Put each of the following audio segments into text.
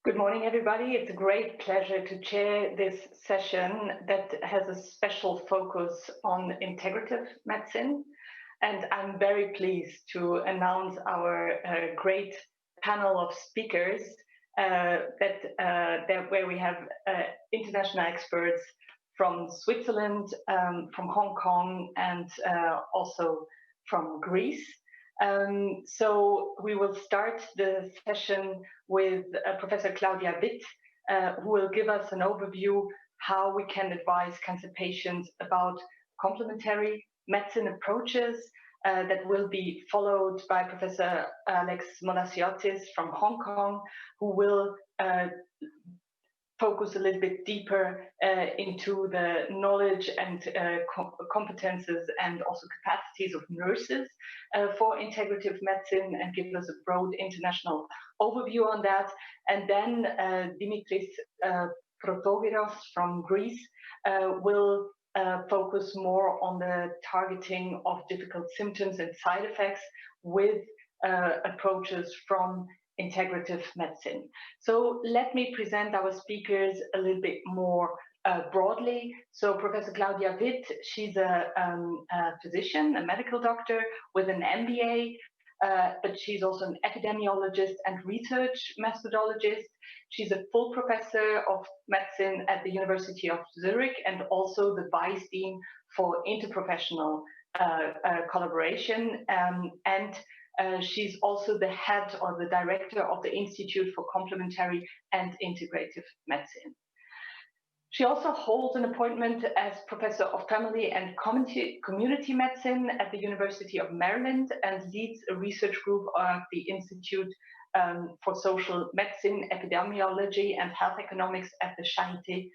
Good morning, everybody. It's a great pleasure to chair this session that has a special focus on integrative medicine. And I'm very pleased to announce our great panel of speakers where we have international experts from Switzerland, from Hong Kong, and also from Greece. So we will start the session with Professor Claudia Witt, who will give us an overview how we can advise cancer patients about complementary medicine approaches. That will be followed by Professor Alex Molasiotis from Hong Kong, who will focus a little bit deeper into the knowledge and competences and also capacities of nurses for integrative medicine and give us a broad international overview on that. And then Dimitris Protogiros from Greece will focus more on the targeting of difficult symptoms and side effects with approaches from integrative medicine. So let me present our speakers a little bit more broadly. So Professor Claudia Witt, she's a physician, a medical doctor with an MBA, but she's also an epidemiologist and research methodologist. She's a full professor of medicine at the University of Zurich and also the Vice Dean for Interprofessional Collaboration. She's also the head or the director of the Institute for Complementary and Integrative Medicine. She also holds an appointment as Professor of Family and Community Medicine at the University of Maryland and leads a research group of the Institute for Social Medicine, Epidemiology and Health Economics at the Charité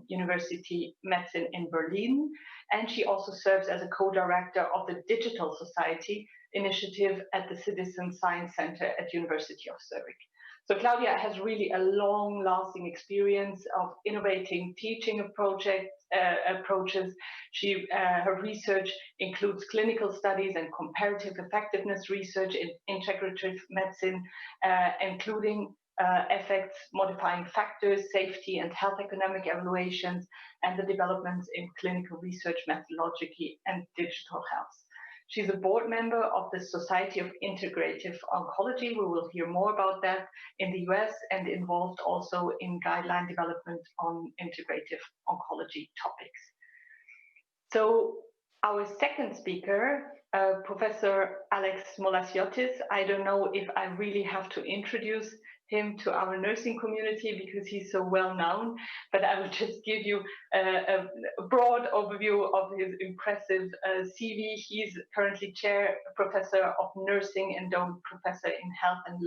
University Medicine in Berlin. And she also serves as a co-director of the Digital Society initiative at the Citizen Science Center at University of Zurich. So Claudia has really a long-lasting experience of innovating teaching approaches. Her research includes clinical studies and comparative effectiveness research in integrative medicine, including effects, modifying factors, safety and health economic evaluations, and the developments in clinical research methodology and digital health. She's a board member of the Society of Integrative Oncology. We will hear more about that in the US and involved also in guideline development on integrative oncology topics. So our second speaker, Professor Alex Molasiotis, I don't know if I really have to introduce him to our nursing community because he's so well known, but I will just give you a broad overview of his impressive CV. He's currently chair professor of nursing and Dome professor in health and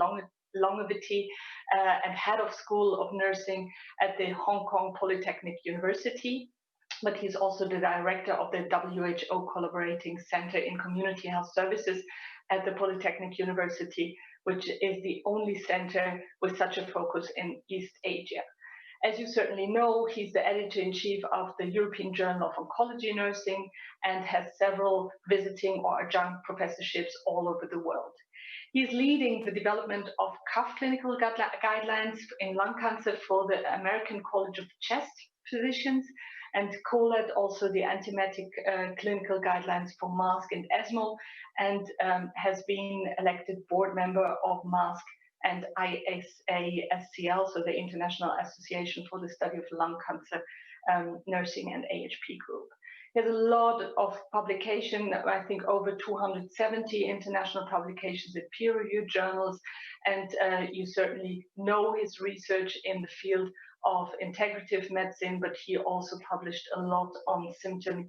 longevity and head of School of Nursing at the Hong Kong Polytechnic University. But he's also the director of the WHO Collaborating Center in Community Health Services at the Polytechnic University, which is the only center with such a focus in East Asia. As you certainly know, he's the editor-in-chief of the European Journal of Oncology Nursing and has several visiting or adjunct professorships all over the world. He's leading the development of CUF clinical guidelines in lung cancer for the American College of Chest Physicians and co-led also the antiemetic clinical guidelines for MASC and ESMO, and has been elected board member of MASC and ISASCL, so the International Association for the Study of Lung Cancer Nursing and AHP group. He has a lot of publication, I think over 270 international publications in peer-reviewed journals, and you certainly know his research in the field of integrative medicine, but he also published a lot on symptom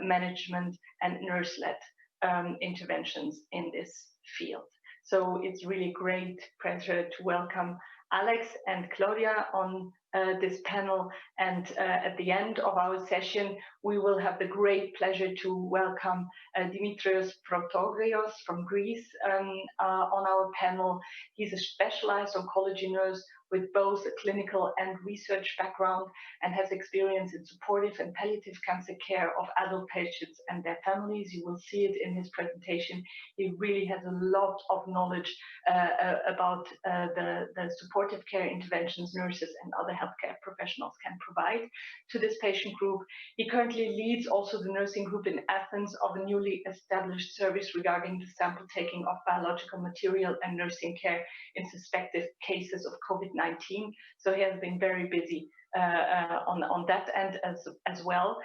management and nurse-led interventions in this field. So it's really great pleasure to welcome Alex and Claudia on this panel, and at the end of our session we will have the great pleasure to welcome Dimitris Protogiros from Greece on our panel. He's a specialized oncology nurse with both a clinical and research background and has experience in supportive and palliative cancer care of adult patients and their families. You will see it in his presentation. He really has a lot of knowledge about the supportive supportive care interventions nurses and other healthcare professionals can provide to this patient group. He currently leads also the nursing group in Athens of a newly established service regarding the sample taking of biological material and nursing care in suspected cases of COVID-19. So he has been very busy on that end as well.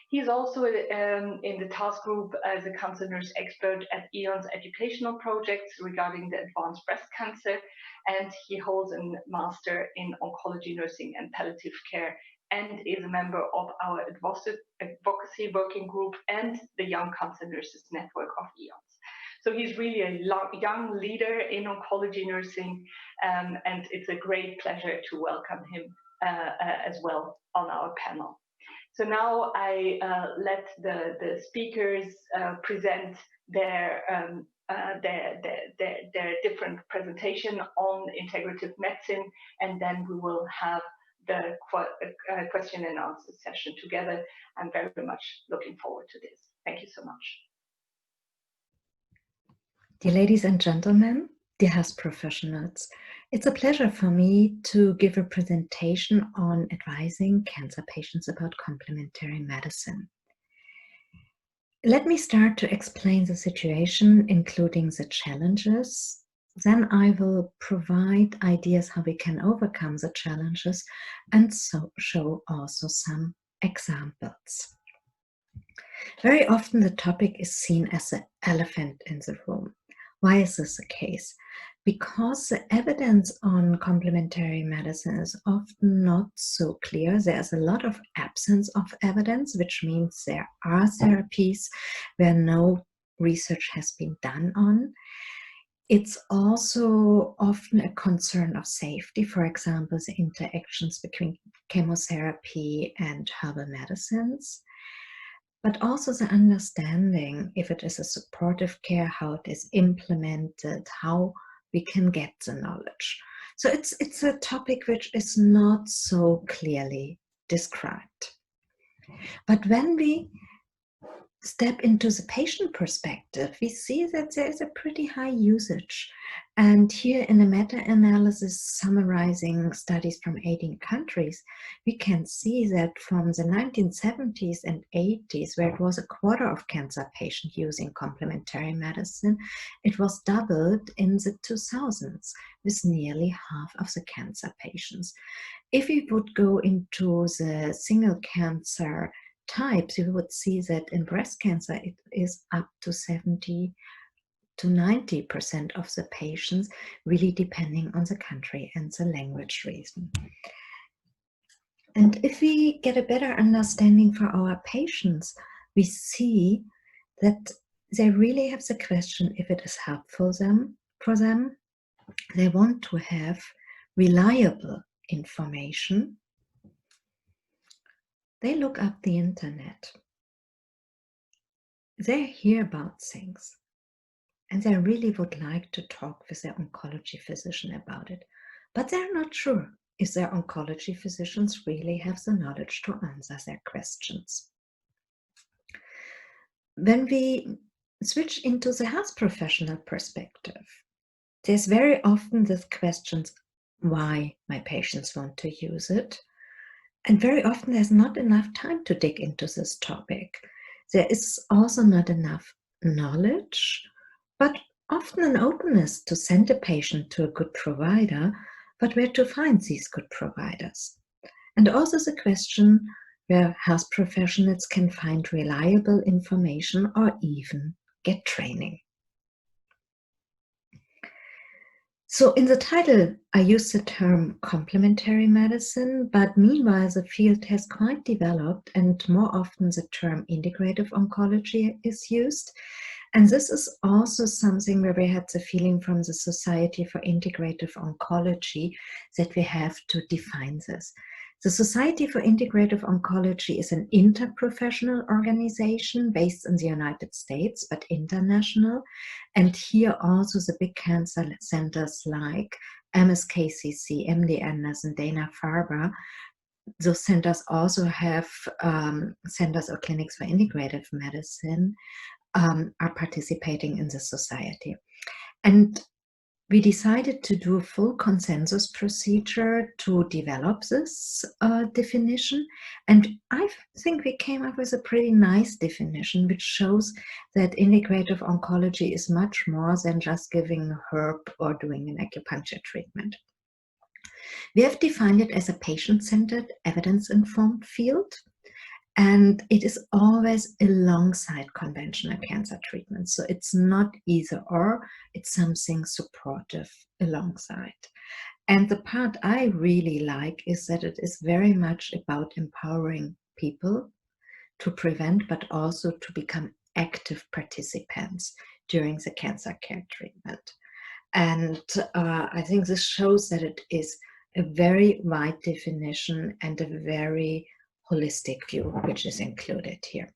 He's also in the task group as a cancer nurse expert at EONS educational projects regarding the advanced breast cancer, and he holds a master in oncology nursing and palliative care, and is a member of our advocacy working group and the Young Cancer Nurses Network of EONS. So he's really a young leader in oncology nursing, and it's a great pleasure to welcome him as well on our panel. So now I let the speakers present their different presentation on integrative medicine, and then we will have the question and answer session together. I'm very much looking forward to this. Thank you so much. Dear ladies and gentlemen, dear health professionals, it's a pleasure for me to give a presentation on advising cancer patients about complementary medicine. Let me start to explain the situation, including the challenges. Then I will provide ideas how we can overcome the challenges and so show also some examples. Very often the topic is seen as the elephant in the room. Why is this the case? Because the evidence on complementary medicine is often not so clear. There's a lot of absence of evidence, which means there are therapies where no research has been done on. It's also often a concern of safety, for example, the interactions between chemotherapy and herbal medicines. But also the understanding, if it is a supportive care, how it is implemented, how we can get the knowledge. So it's a topic which is not so clearly described. But when we step into the patient perspective, we see that there is a pretty high usage. And here in a meta-analysis summarizing studies from 18 countries, we can see that from the 1970s and 80s, where it was a quarter of cancer patients using complementary medicine, it was doubled in the 2000s with nearly half of the cancer patients. If we would go into the single cancer types, you would see that in breast cancer it is up to 70 to 90% of the patients, really depending on the country and the language reason. And if we get a better understanding for our patients, we see that they really have the question if it is helpful for them. They want to have reliable information. They look up the internet. They hear about things, and they really would like to talk with their oncology physician about it. But they're not sure if their oncology physicians really have the knowledge to answer their questions. When we switch into the health professional perspective, there's very often this question, why my patients want to use it? And very often there's not enough time to dig into this topic. There is also not enough knowledge, but often an openness to send a patient to a good provider, but where to find these good providers. And also the question where health professionals can find reliable information or even get training. So in the title, I use the term complementary medicine, but meanwhile the field has quite developed and more often the term integrative oncology is used. And this is also something where we had the feeling from the Society for Integrative Oncology that we have to define this. The Society for Integrative Oncology is an interprofessional organization based in the United States, but international. And here also the big cancer centers like MSKCC, MD Anderson, Dana-Farber, those centers also have centers or clinics for integrative medicine, are participating in the society. And we decided to do a full consensus procedure to develop this definition. And I think we came up with a pretty nice definition, which shows that integrative oncology is much more than just giving a herb or doing an acupuncture treatment. We have defined it as a patient-centered, evidence-informed field. And it is always alongside conventional cancer treatment. So it's not either or, it's something supportive alongside. And the part I really like is that it is very much about empowering people to prevent, but also to become active participants during the cancer care treatment. And I think this shows that it is a very wide definition and a very holistic view, which is included here.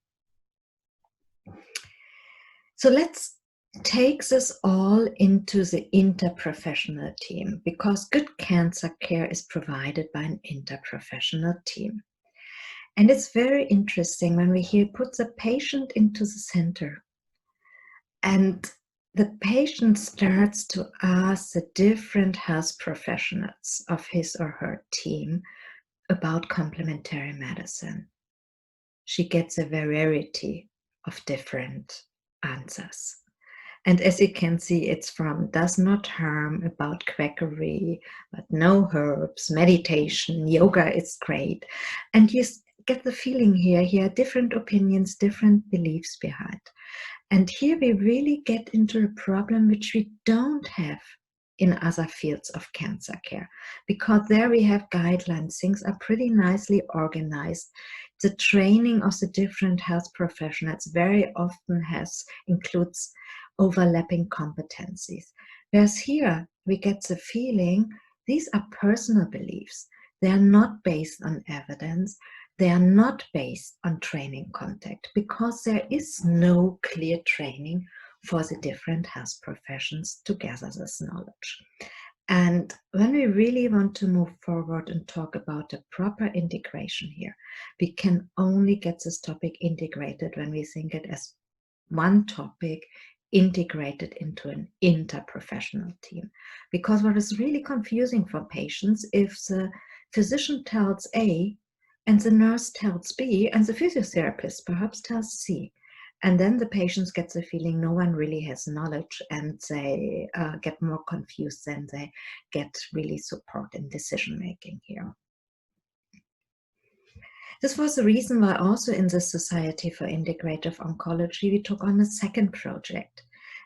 So let's take this all into the interprofessional team, because good cancer care is provided by an interprofessional team. And it's very interesting when we here put the patient into the center, and the patient starts to ask the different health professionals of his or her team about complementary medicine. She gets a variety of different answers. And as you can see, it's from does not harm, about quackery, but no herbs, meditation, yoga is great. And you get the feeling here are different opinions, different beliefs behind. And here we really get into a problem which we don't have in other fields of cancer care, because there we have guidelines, things are pretty nicely organized. The training of the different health professionals very often includes overlapping competencies. Whereas here we get the feeling these are personal beliefs. They are not based on evidence. They are not based on training contact, because there is no clear training for the different health professions to gather this knowledge. And when we really want to move forward and talk about the proper integration here, we can only get this topic integrated when we think it as one topic integrated into an interprofessional team. Because what is really confusing for patients, if the physician tells A and the nurse tells B and the physiotherapist perhaps tells C, and then the patients get the feeling no one really has knowledge, and they get more confused than they get really support in decision making here. This was the reason why also in the Society for Integrative Oncology we took on a second project.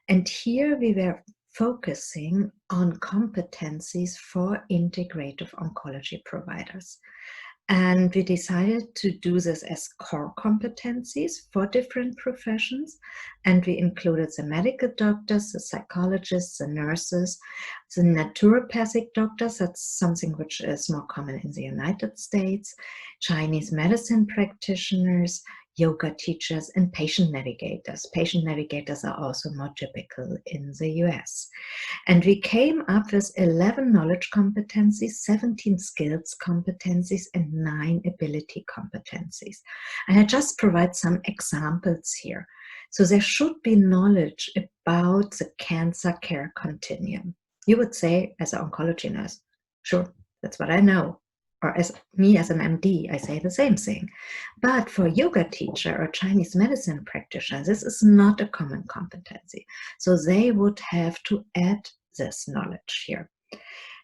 And here we were focusing on competencies for integrative oncology providers. And we decided to do this as core competencies for different professions. And we included the medical doctors, the psychologists, the nurses, the naturopathic doctors, that's something which is more common in the United States, Chinese medicine practitioners, yoga teachers, and patient navigators. Patient navigators are also more typical in the US. And we came up with 11 knowledge competencies, 17 skills competencies, and 9 ability competencies. And I just provide some examples here. So there should be knowledge about the cancer care continuum. You would say, as an oncology nurse, sure, that's what I know. Or as me as an MD, I say the same thing. But for a yoga teacher or Chinese medicine practitioner, this is not a common competency. So they would have to add this knowledge here.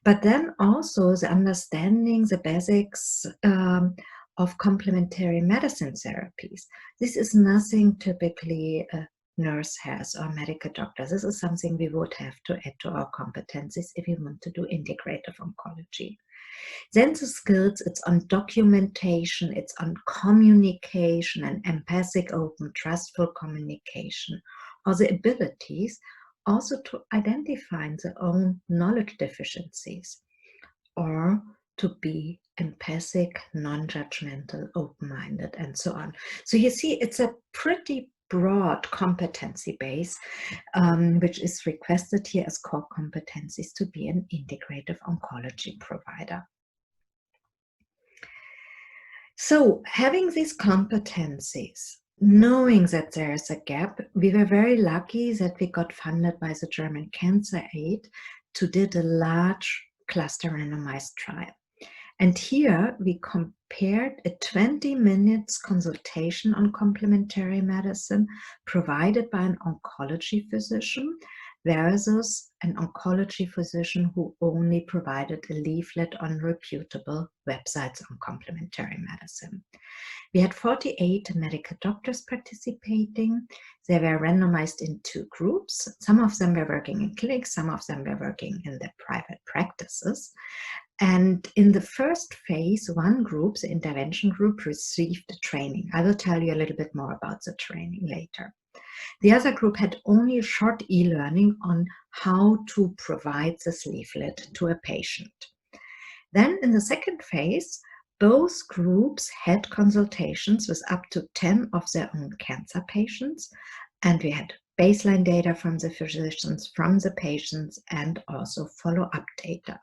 But then also the understanding, the basics of complementary medicine therapies. This is nothing typically a nurse has or medical doctor. This is something we would have to add to our competencies if we want to do integrative oncology. Then the skills, it's on documentation, it's on communication and empathic, open, trustful communication, or the abilities also to identify their own knowledge deficiencies, or to be empathic, non-judgmental, open-minded, and so on. So you see, it's a pretty broad competency base, which is requested here as core competencies to be an integrative oncology provider. So having these competencies, knowing that there is a gap, we were very lucky that we got funded by the German Cancer Aid to did a large cluster randomized trial. And here we compared a 20 minutes consultation on complementary medicine provided by an oncology physician versus an oncology physician who only provided a leaflet on reputable websites on complementary medicine. We had 48 medical doctors participating. They were randomized in 2 groups. Some of them were working in clinics, some of them were working in their private practices. And in the first phase, one group, the intervention group, received training. I will tell you a little bit more about the training later. The other group had only a short e-learning on how to provide this leaflet to a patient. Then in the second phase, both groups had consultations with up to 10 of their own cancer patients, and we had baseline data from the physicians, from the patients, and also follow-up data.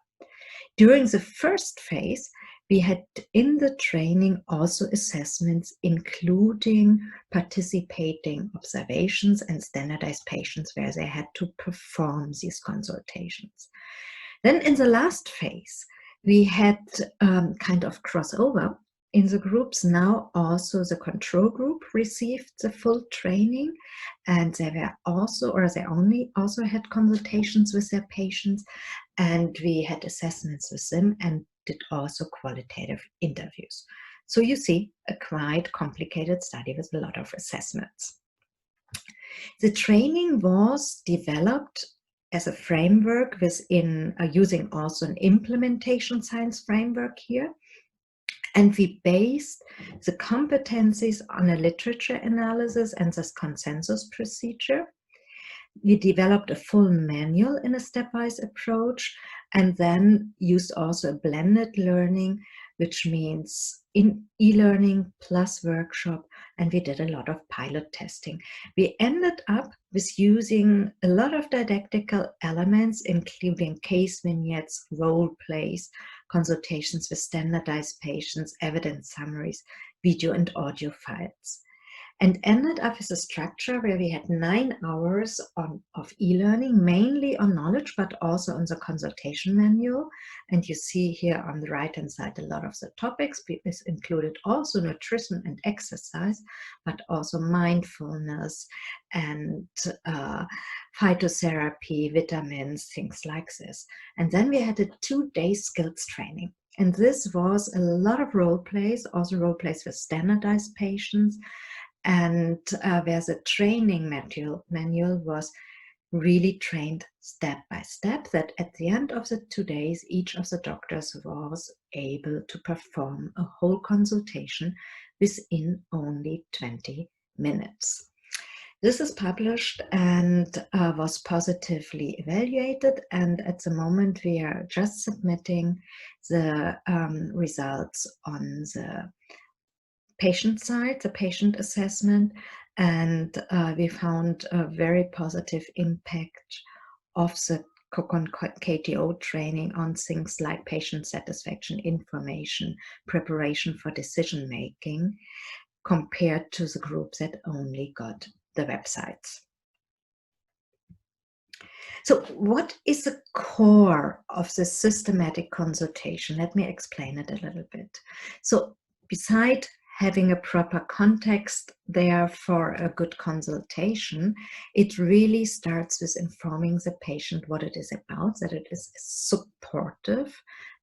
During the first phase, we had in the training also assessments, including participating observations and standardized patients where they had to perform these consultations. Then in the last phase, we had kind of crossover in the groups. Now also the control group received the full training, and they were also, or they only also had consultations with their patients, and we had assessments with them and did also qualitative interviews. So you see a quite complicated study with a lot of assessments. The training was developed as a framework within using also an implementation science framework here. And we based the competencies on a literature analysis and this consensus procedure. We developed a full manual in a stepwise approach, and then used also a blended learning, which means in e-learning plus workshop, and we did a lot of pilot testing. We ended up with using a lot of didactical elements, including case vignettes, role plays, consultations with standardized patients, evidence summaries, video and audio files, and ended up with a structure where we had 9 hours of e-learning, mainly on knowledge, but also on the consultation manual. And you see here on the right-hand side a lot of the topics. This included also nutrition and exercise, but also mindfulness and phytotherapy, vitamins, things like this. And then we had a 2-day skills training. And this was a lot of role plays, also role plays with standardized patients, and where the training manual was really trained step by step, that at the end of the 2 days, each of the doctors was able to perform a whole consultation within only 20 minutes. This is published and was positively evaluated, and at the moment we are just submitting the results on the patient side, the patient assessment, and we found a very positive impact of the COCON KTO training on things like patient satisfaction, information, preparation for decision making, compared to the group that only got the websites. So what is the core of the systematic consultation? Let me explain it a little bit. So beside having a proper context there for a good consultation, it really starts with informing the patient what it is about, that it is a supportive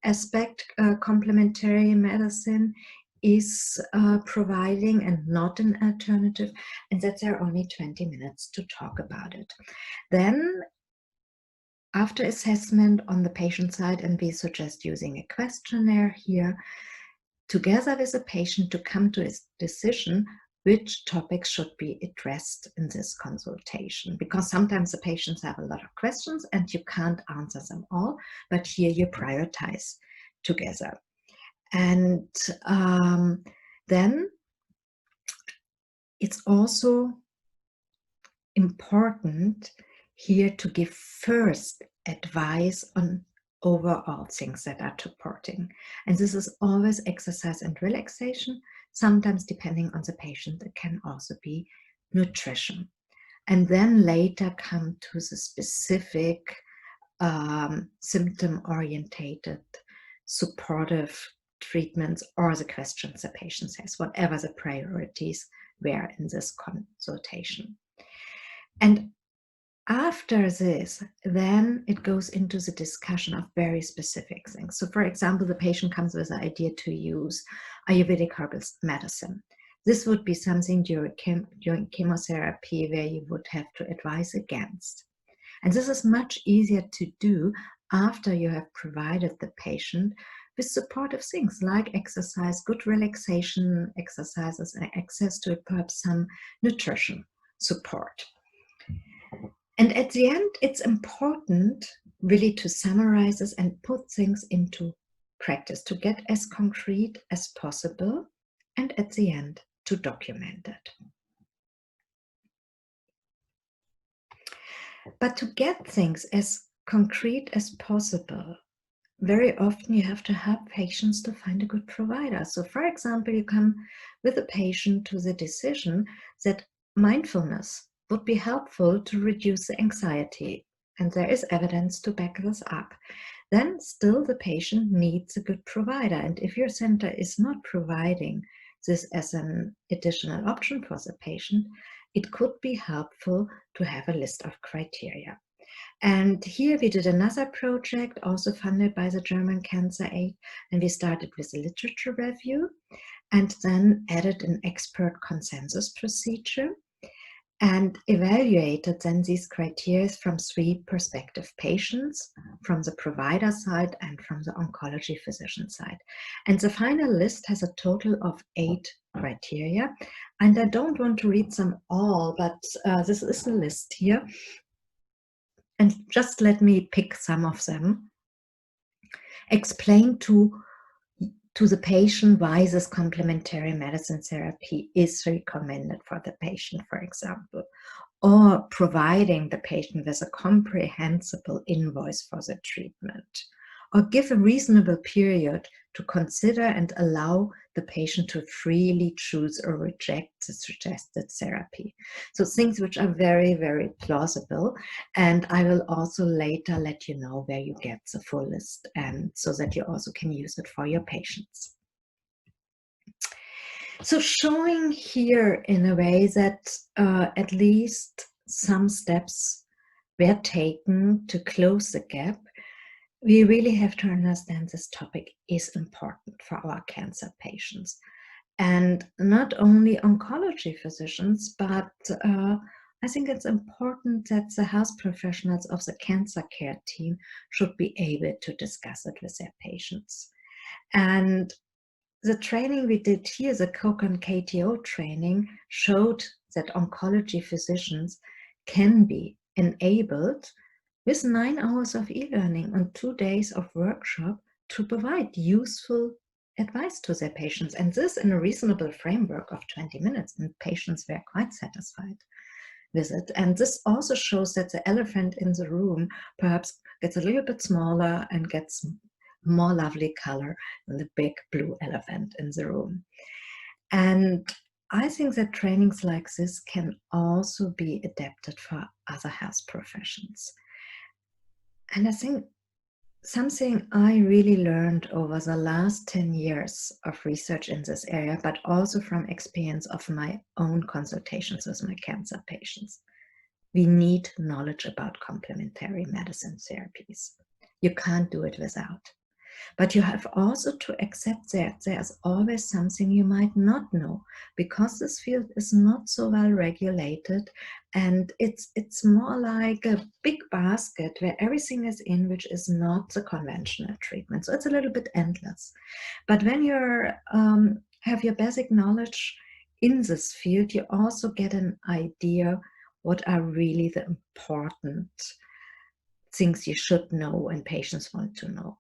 aspect complementary medicine is providing and not an alternative, and that there are only 20 minutes to talk about it. Then after assessment on the patient side, and we suggest using a questionnaire here, together with the patient to come to a decision which topics should be addressed in this consultation. Because sometimes the patients have a lot of questions and you can't answer them all, but here you prioritize together. And then it's also important here to give first advice on overall things that are supporting. And this is always exercise and relaxation. Sometimes, depending on the patient, it can also be nutrition. And then later come to the specific symptom-orientated, supportive treatments, or the questions the patient has, whatever the priorities were in this consultation. And after this, then it goes into the discussion of very specific things. So for example, the patient comes with the idea to use Ayurvedic herbal medicine. This would be something during chemotherapy where you would have to advise against. And this is much easier to do after you have provided the patient with supportive things like exercise, good relaxation exercises, and access to perhaps some nutrition support. And at the end, it's important really to summarize this and put things into practice, to get as concrete as possible, and at the end, to document it. But to get things as concrete as possible, very often you have to help patients to find a good provider. So for example, you come with a patient to the decision that mindfulness would be helpful to reduce the anxiety, and there is evidence to back this up. Then still the patient needs a good provider, and if your center is not providing this as an additional option for the patient, it could be helpful to have a list of criteria. And here we did another project, also funded by the German Cancer Aid, and we started with a literature review and then added an expert consensus procedure and evaluated then these criteria from 3 prospective patients, from the provider side and from the oncology physician side. And the final list has a total of 8 criteria. And I don't want to read them all, but this is a list here. And just let me pick some of them. Explain to the patient why this complementary medicine therapy is recommended for the patient, for example, or providing the patient with a comprehensible invoice for the treatment, or give a reasonable period to consider and allow the patient to freely choose or reject the suggested therapy. So things which are very, very plausible. And I will also later let you know where you get the full list, and so that you also can use it for your patients. So showing here in a way that at least some steps were taken to close the gap, we really have to understand this topic is important for our cancer patients. And not only oncology physicians, but I think it's important that the health professionals of the cancer care team should be able to discuss it with their patients. And the training we did here, the COCON KTO training, showed that oncology physicians can be enabled with 9 hours of e-learning and 2 days of workshop to provide useful advice to their patients, and this in a reasonable framework of 20 minutes, and patients were quite satisfied with it. And this also shows that the elephant in the room perhaps gets a little bit smaller and gets more lovely color than the big blue elephant in the room. And I think that trainings like this can also be adapted for other health professions. And I think something I really learned over the last 10 years of research in this area, but also from experience of my own consultations with my cancer patients, we need knowledge about complementary medicine therapies. You can't do it without. But you have also to accept that there's always something you might not know, because this field is not so well regulated, and it's more like a big basket where everything is in, which is not the conventional treatment. So it's a little bit endless. But when you have your basic knowledge in this field, you also get an idea what are really the important things you should know and patients want to know.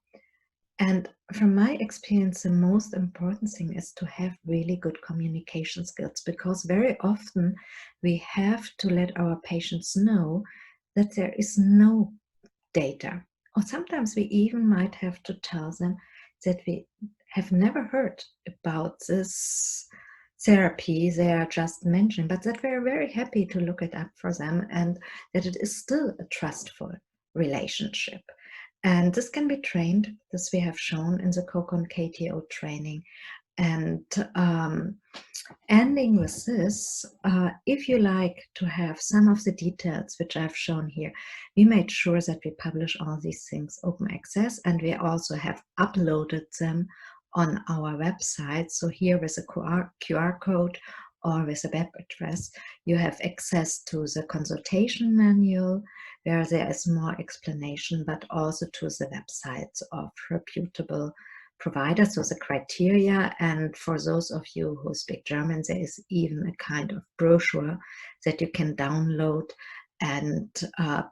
And from my experience, the most important thing is to have really good communication skills, because very often we have to let our patients know that there is no data. Or sometimes we even might have to tell them that we have never heard about this therapy they are just mentioning, but that we're very happy to look it up for them, and that it is still trustful relationship. And this can be trained, this we have shown in the COCON KTO training. And ending with this, if you like to have some of the details which I've shown here, we made sure that we publish all these things open access, and we also have uploaded them on our website. So here with a QR code or with a web address, you have access to the consultation manual where there is more explanation, but also to the websites of reputable providers, so the criteria. And for those of you who speak German, there is even a kind of brochure that you can download and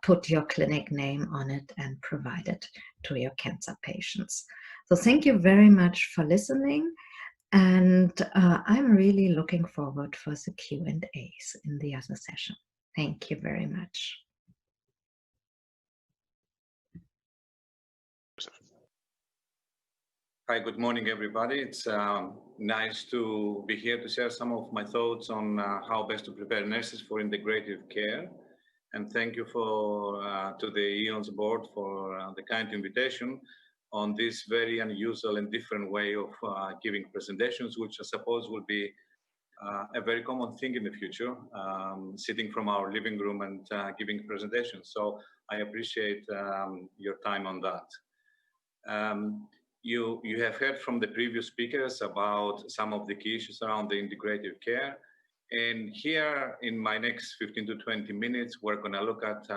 put your clinic name on it and provide it to your cancer patients. So thank you very much for listening. And I'm really looking forward for the Q&As in the other session. Thank you very much. Hi, good morning, everybody. It's nice to be here to share some of my thoughts on how best to prepare nurses for integrative care. And thank you to the EONS board for the kind invitation on this very unusual and different way of giving presentations, which I suppose will be a very common thing in the future, sitting from our living room and giving presentations. So I appreciate your time on that. You have heard from the previous speakers about some of the key issues around the integrative care. And here in my next 15 to 20 minutes, we're going to look at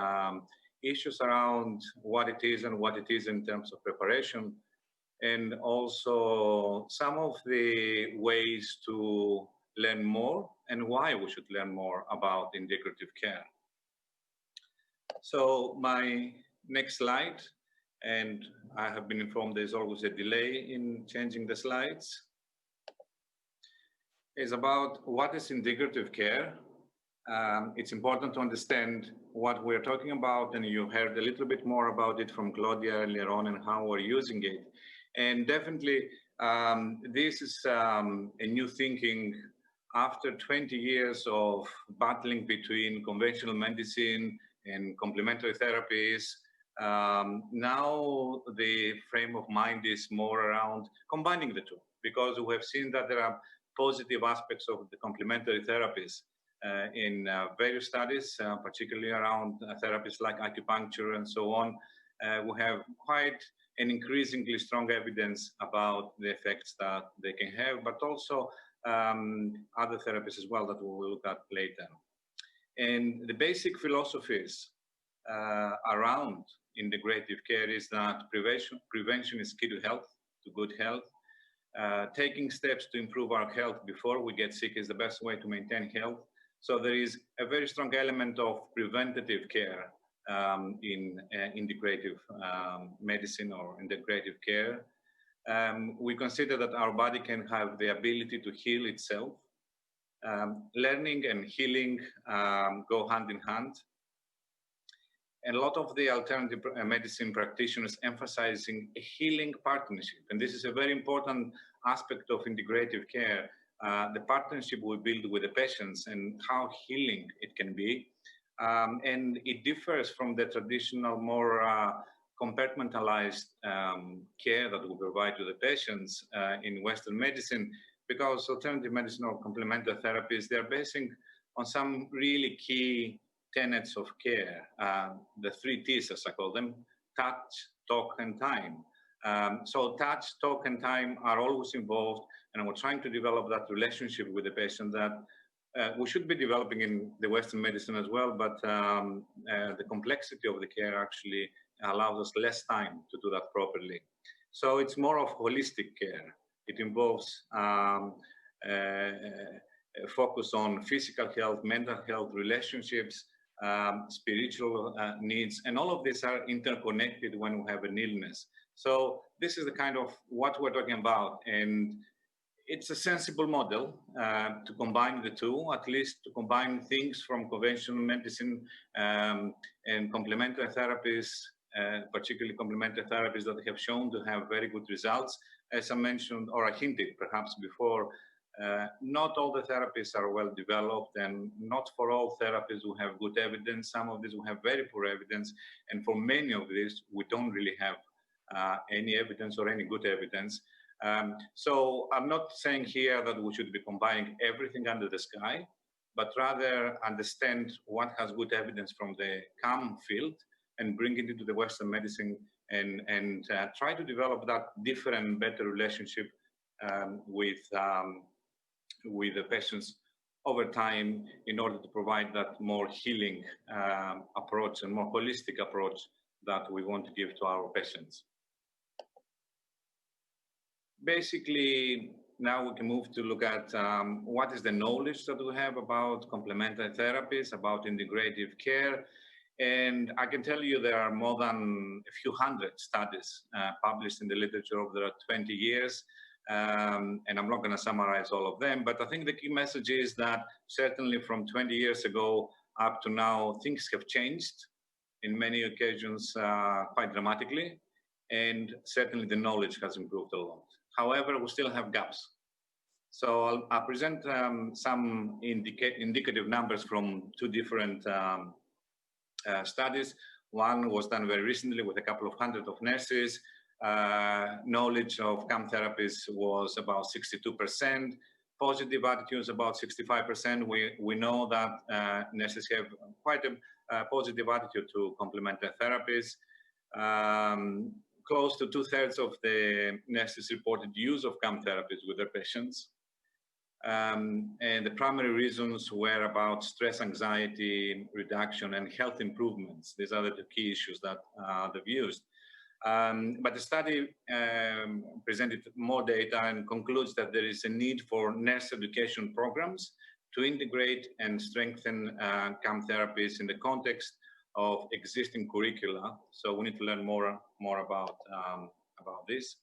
issues around what it is and what it is in terms of preparation, and also some of the ways to learn more and why we should learn more about integrative care. So my next slide, and I have been informed there's always a delay in changing the slides, is about what is integrative care. It's important to understand what we're talking about, and you heard a little bit more about it from Claudia earlier on and how we're using it. And definitely, this is a new thinking after 20 years of battling between conventional medicine and complementary therapies. Now the frame of mind is more around combining the two, because we have seen that there are positive aspects of the complementary therapies in various studies, particularly around therapies like acupuncture and so on. We have quite an increasingly strong evidence about the effects that they can have, but also other therapies as well that we will look at later. And the basic philosophies around integrative care is that prevention is key to health, to good health. Taking steps to improve our health before we get sick is the best way to maintain health. So there is a very strong element of preventative care in integrative medicine or integrative care. We consider that our body can have the ability to heal itself. Learning and healing go hand in hand. And a lot of the alternative medicine practitioners emphasizing a healing partnership. And this is a very important aspect of integrative care, the partnership we build with the patients and how healing it can be. And it differs from the traditional, more compartmentalized care that we provide to the patients in Western medicine, because alternative medicine or complementary therapies, they're basing on some really key tenets of care, the 3 T's as I call them: touch, talk, and time. So touch, talk, and time are always involved, and we're trying to develop that relationship with the patient that we should be developing in the Western medicine as well, but the complexity of the care actually allows us less time to do that properly. So it's more of holistic care. It involves focus on physical health, mental health, relationships, spiritual needs, and all of these are interconnected when we have an illness. So this is the kind of what we're talking about, and it's a sensible model to combine the two, at least to combine things from conventional medicine and complementary therapies, particularly complementary therapies that have shown to have very good results. As I mentioned, or I hinted perhaps before, Not all the therapies are well developed, and not for all therapies we have good evidence. Some of these we have very poor evidence, and for many of these we don't really have any evidence or any good evidence. So I'm not saying here that we should be combining everything under the sky, but rather understand what has good evidence from the CAM field and bring it into the Western medicine, and try to develop that different, better relationship with the patients over time in order to provide that more healing approach and more holistic approach that we want to give to our patients. Basically, now we can move to look at what is the knowledge that we have about complementary therapies, about integrative care. And I can tell you there are more than a few hundred studies published in the literature over the 20 years. And I'm not going to summarize all of them, but I think the key message is that certainly from 20 years ago up to now, things have changed in many occasions quite dramatically, and certainly the knowledge has improved a lot. However, we still have gaps. So I'll present some indicative numbers from two different studies. One was done very recently with a couple of hundred of nurses. Knowledge of CAM therapies was about 62%. Positive attitudes about 65%. We know that nurses have quite a positive attitude to complementary therapies. Close to 2/3 of the nurses reported use of CAM therapies with their patients. And the primary reasons were about stress, anxiety reduction, and health improvements. These are the two key issues that they've used. But the study presented more data and concludes that there is a need for nurse education programs to integrate and strengthen CAM therapies in the context of existing curricula. So we need to learn more about this.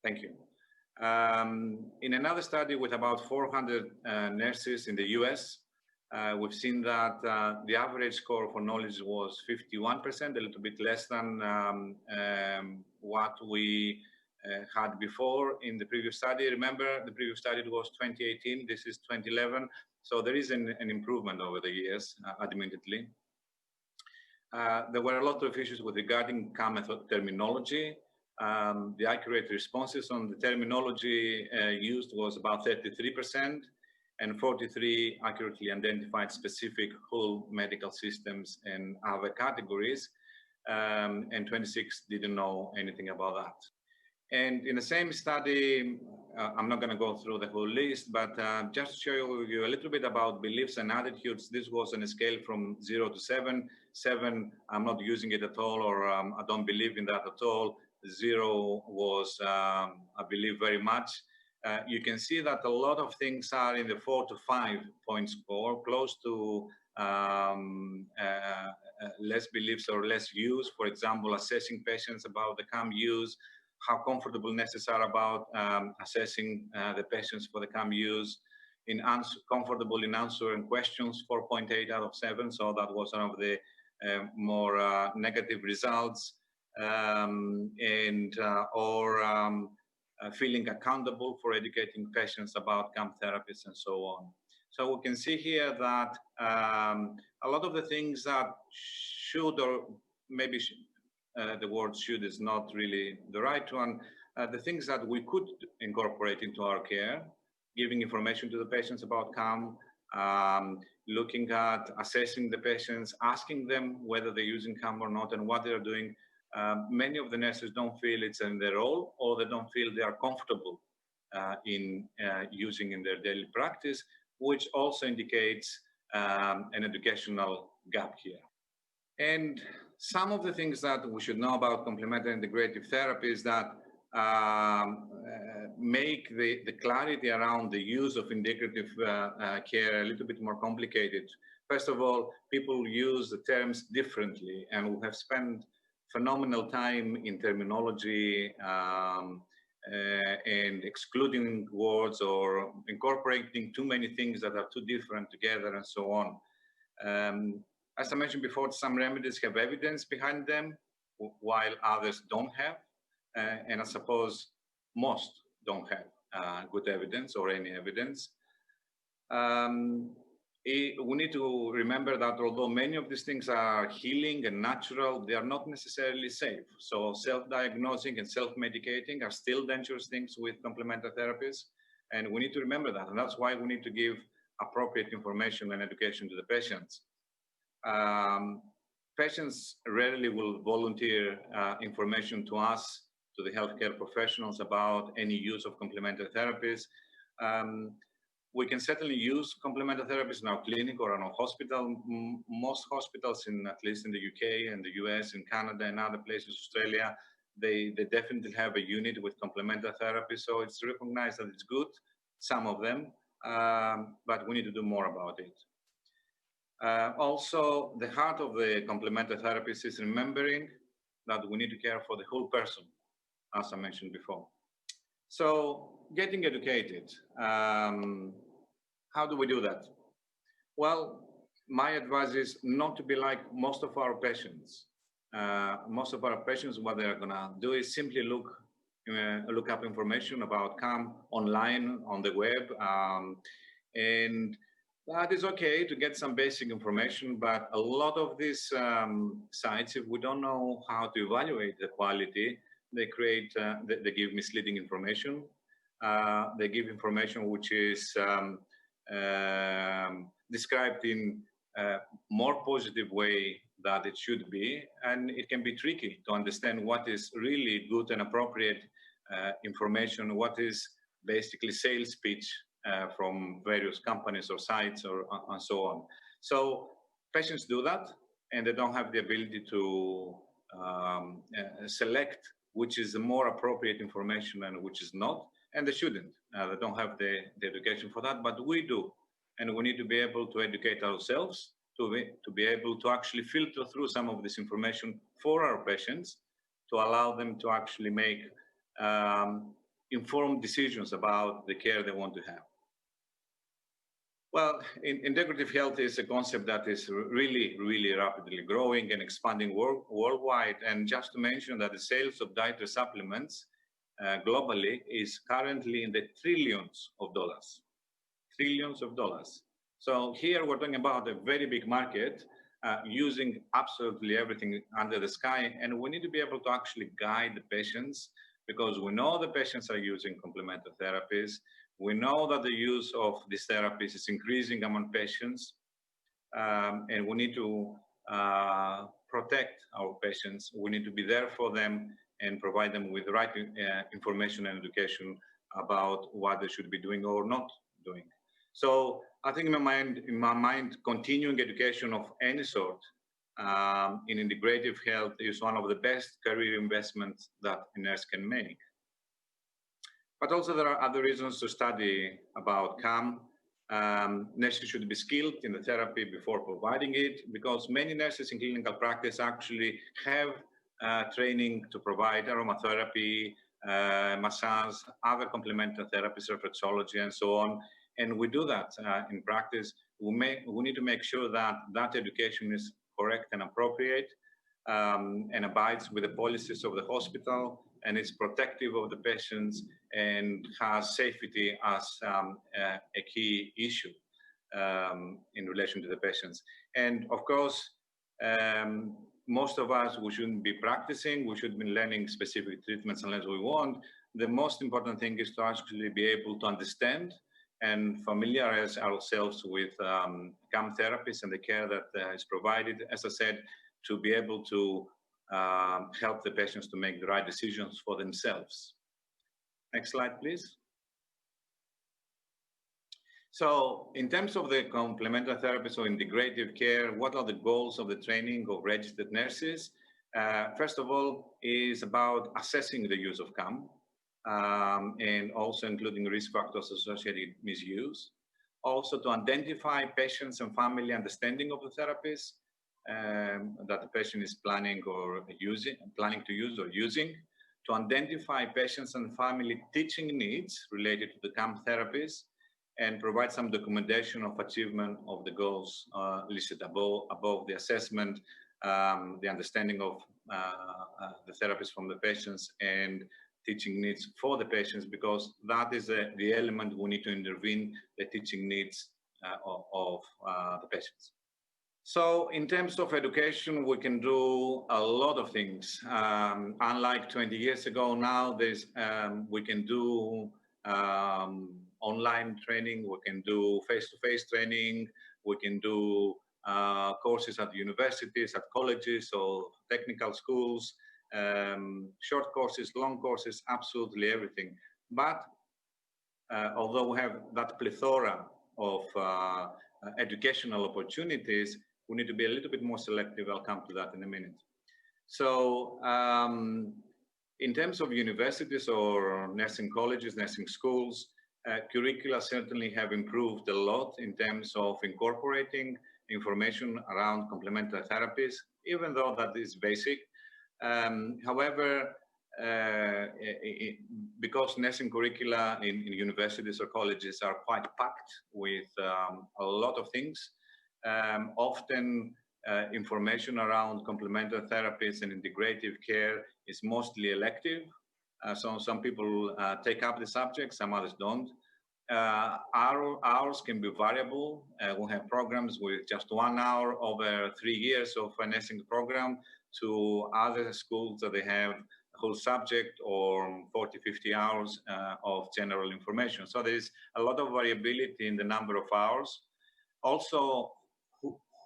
Thank you. In another study with about 400 nurses in the US, we've seen that the average score for knowledge was 51%, a little bit less than what we had before in the previous study. Remember, the previous study was 2018, this is 2011. So there is an improvement over the years, admittedly. There were a lot of issues with regarding CAM method terminology. The accurate responses on the terminology used was about 33%, and 43 accurately identified specific whole medical systems and other categories, and 26 didn't know anything about that. And in the same study, I'm not going to go through the whole list, but just to show you a little bit about beliefs and attitudes, this was on a scale from 0 to 7. 7, I'm not using it at all, or I don't believe in that at all. 0 was, I believe very much. You can see that a lot of things are in the 4 to 5 point score, close to less beliefs or less use. For example, assessing patients about the CAM use, how comfortable nurses are about assessing the patients for the CAM use, comfortable in answering questions, 4.8 out of 7. So that was one of the more negative results, feeling accountable for educating patients about CAM therapies and so on. So we can see here that a lot of the things that should, or maybe the word should is not really the right one, the things that we could incorporate into our care, giving information to the patients about CAM, looking at assessing the patients, asking them whether they're using CAM or not and what they're doing. Many of the nurses don't feel it's in their role, or they don't feel they are comfortable in using in their daily practice, which also indicates an educational gap here. And some of the things that we should know about complementary integrative therapies that make the clarity around the use of integrative care a little bit more complicated. First of all, people use the terms differently, and we have spent phenomenal time in terminology and excluding words or incorporating too many things that are too different together and so on. As I mentioned before, some remedies have evidence behind them, while others don't have, and I suppose most don't have. good evidence or any evidence. We need to remember that although many of these things are healing and natural, they are not necessarily safe. So self-diagnosing and self-medicating are still dangerous things with complementary therapies. And we need to remember that. And that's why we need to give appropriate information and education to the patients. Patients rarely will volunteer information to us, to the healthcare professionals, about any use of complementary therapies. We can certainly use complementary therapies in our clinic or in our hospital. Most hospitals, at least in the UK and the US and Canada and other places, Australia, they definitely have a unit with complementary therapy. So it's recognized that it's good, some of them, but we need to do more about it. Also, the heart of the complementary therapies is remembering that we need to care for the whole person, as I mentioned before. So getting educated, how do we do that? Well, my advice is not to be like most of our patients. Most of our patients, what they're gonna do is simply look up information about CAM online on the web, and that is okay to get some basic information, but a lot of these sites, if we don't know how to evaluate the quality, they give misleading information. They give information which is described in a more positive way that it should be, and it can be tricky to understand what is really good and appropriate information, what is basically sales pitch from various companies or sites or and so on. So patients do that, and they don't have the ability to select which is the more appropriate information and which is not, and they shouldn't. They don't have the education for that, but we do. And we need to be able to educate ourselves to be able to actually filter through some of this information for our patients to allow them to actually make informed decisions about the care they want to have. Well, integrative health is a concept that is really, really rapidly growing and expanding worldwide. And just to mention that the sales of dietary supplements globally is currently in the trillions of dollars. Trillions of dollars. So here we're talking about a very big market using absolutely everything under the sky. And we need to be able to actually guide the patients, because we know the patients are using complementary therapies. We know that the use of these therapies is increasing among patients, and we need to protect our patients. We need to be there for them and provide them with the right information and education about what they should be doing or not doing. So I think in my mind, continuing education of any sort in integrative health is one of the best career investments that a nurse can make. But also there are other reasons to study about CAM. Nurses should be skilled in the therapy before providing it, because many nurses in clinical practice actually have training to provide aromatherapy, massage, other complementary therapies, reflexology, and so on. And we do that in practice. We need to make sure that that education is correct and appropriate and abides with the policies of the hospital, and is protective of the patients and has safety as a key issue in relation to the patients. And of course, most of us, we shouldn't be practicing, we should be learning specific treatments unless we want. The most important thing is to actually be able to understand and familiarize ourselves with CAM therapies and the care that is provided, as I said, to be able to help the patients to make the right decisions for themselves. Next slide, please. So in terms of the complementary therapies or integrative care, what are the goals of the training of registered nurses? First of all, is about assessing the use of CAM and also including risk factors associated with misuse. Also to identify patients and family understanding of the therapies that the patient is planning to use or using, to identify patients and family teaching needs related to the CAM therapies, and provide some documentation of achievement of the goals listed above the assessment, the understanding of the therapies from the patients, and teaching needs for the patients, because that is the element we need to intervene the teaching needs of the patients. So in terms of education, we can do a lot of things. Unlike 20 years ago, now we can do online training, we can do face-to-face training, we can do courses at universities, at colleges, or technical schools, short courses, long courses, absolutely everything. But although we have that plethora of educational opportunities, we need to be a little bit more selective. I'll come to that in a minute. So in terms of universities or nursing colleges, nursing schools, curricula certainly have improved a lot in terms of incorporating information around complementary therapies, even though that is basic. However, because nursing curricula in universities or colleges are quite packed with a lot of things, often information around complementary therapies and integrative care is mostly elective. So some people take up the subject, some others don't. Hours can be variable. We have programs with just 1 hour over 3 years of a nursing program, to other schools that they have a whole subject or 40, 50 hours of general information. So there is a lot of variability in the number of hours. Also,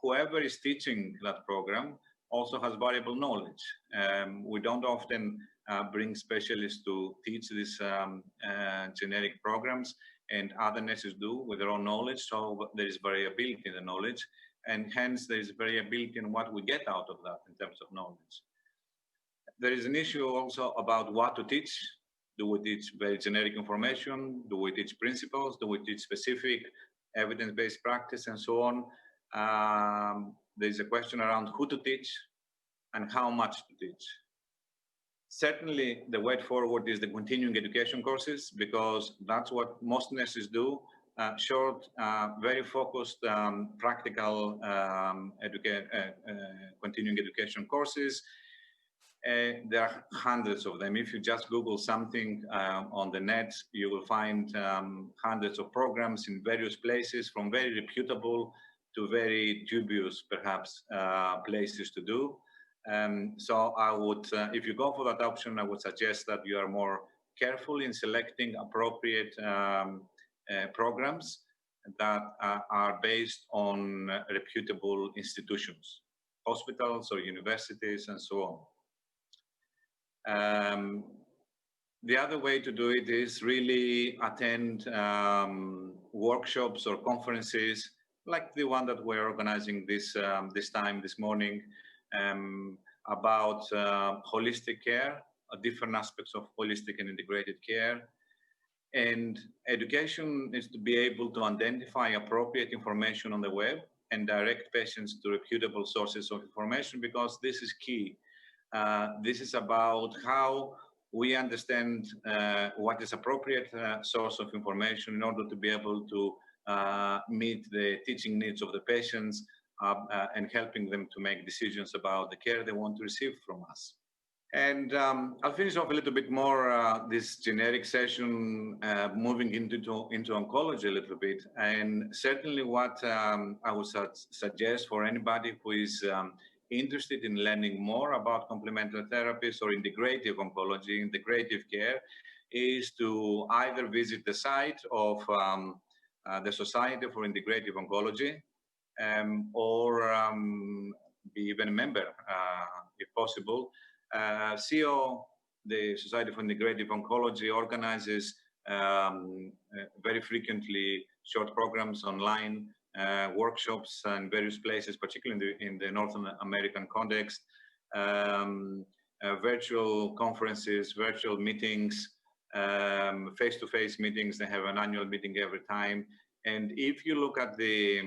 whoever is teaching that program also has variable knowledge. We don't often bring specialists to teach these generic programs, and other nurses do with their own knowledge. So there is variability in the knowledge, and hence there is variability in what we get out of that in terms of knowledge. There is an issue also about what to teach. Do we teach very generic information? Do we teach principles? Do we teach specific evidence-based practice and so on? There's a question around who to teach and how much to teach. Certainly, the way forward is the continuing education courses, because that's what most nurses do. Short, very focused, practical continuing education courses. There are hundreds of them. If you just Google something on the net, you will find hundreds of programs in various places, from very reputable to very dubious, perhaps, places to do. So I would, if you go for that option, I would suggest that you are more careful in selecting appropriate programs that are based on reputable institutions, hospitals or universities and so on. The other way to do it is really attend workshops or conferences like the one that we're organizing this morning, about holistic care, different aspects of holistic and integrated care. And education is to be able to identify appropriate information on the web and direct patients to reputable sources of information, because this is key. This is about how we understand what is appropriate source of information in order to be able to meet the teaching needs of the patients and helping them to make decisions about the care they want to receive from us. And I'll finish off a little bit more this generic session, moving into oncology a little bit. And certainly what I would suggest for anybody who is interested in learning more about complementary therapies or integrative oncology, integrative care, is to either visit the site of the Society for Integrative Oncology, or be even a member, if possible. CO, the Society for Integrative Oncology, organizes very frequently short programs online, workshops in various places, particularly in the North American context, virtual conferences, virtual meetings, face-to-face meetings. They have an annual meeting every time. And if you look at the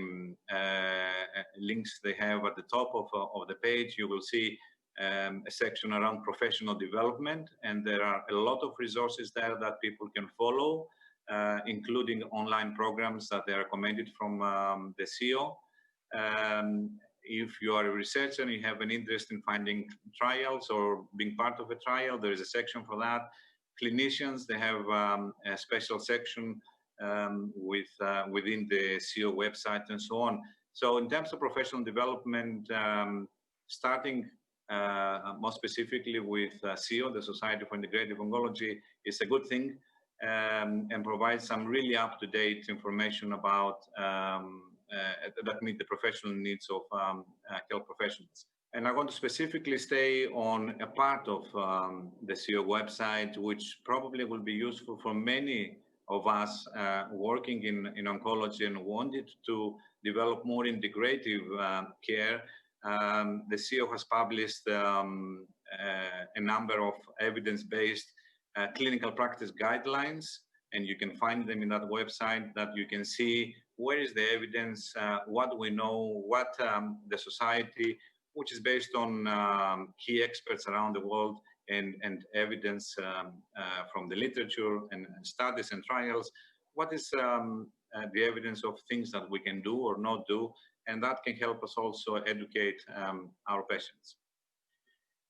links they have at the top of the page, you will see a section around professional development. And there are a lot of resources there that people can follow, including online programs that they are recommended from the CEO. If you are a researcher and you have an interest in finding trials or being part of a trial, there is a section for that. clinicians. They have a special section within the CEO website and so on. So in terms of professional development, starting more specifically with CEO, the Society for Integrative Oncology, is a good thing and provides some really up-to-date information about that meet the professional needs of health professionals. And I want to specifically stay on a part of the CEO website, which probably will be useful for many of us working in oncology and wanted to develop more integrative care. The CEO has published a number of evidence-based clinical practice guidelines, and you can find them in that website, that you can see where is the evidence, what we know, what the society, which is based on key experts around the world and evidence from the literature and studies and trials, what is the evidence of things that we can do or not do, and that can help us also educate our patients.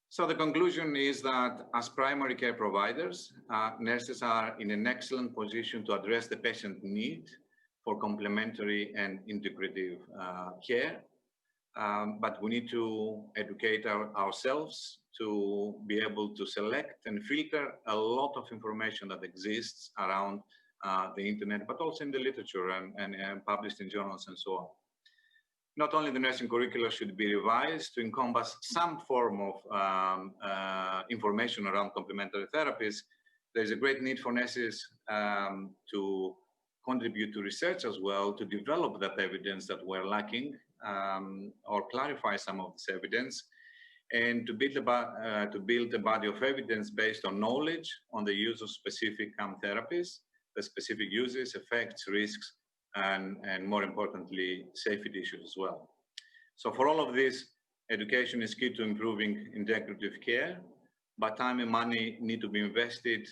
So the conclusion is that as primary care providers, nurses are in an excellent position to address the patient need for complementary and integrative care. But we need to educate ourselves to be able to select and filter a lot of information that exists around the internet, but also in the literature and published in journals and so on. Not only the nursing curricula should be revised to encompass some form of information around complementary therapies, there's a great need for nurses to contribute to research as well, to develop that evidence that we're lacking, or clarify some of this evidence, and to build a body of evidence based on knowledge on the use of specific therapies, the specific uses, effects, risks, and more importantly, safety issues as well. So for all of this, education is key to improving integrative care, but time and money need to be invested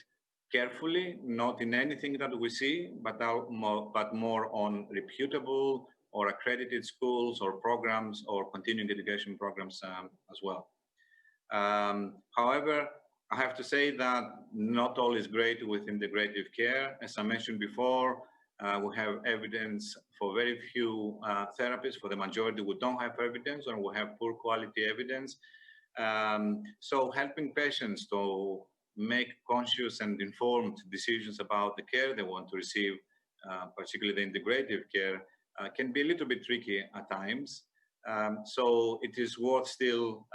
carefully, not in anything that we see, but more on reputable or accredited schools or programs or continuing education programs as well. However, I have to say that not all is great with integrative care. As I mentioned before, we have evidence for very few therapies. For the majority, we don't have evidence, or we have poor quality evidence. So helping patients to make conscious and informed decisions about the care they want to receive, particularly the integrative care, can be a little bit tricky at times. So it is worth still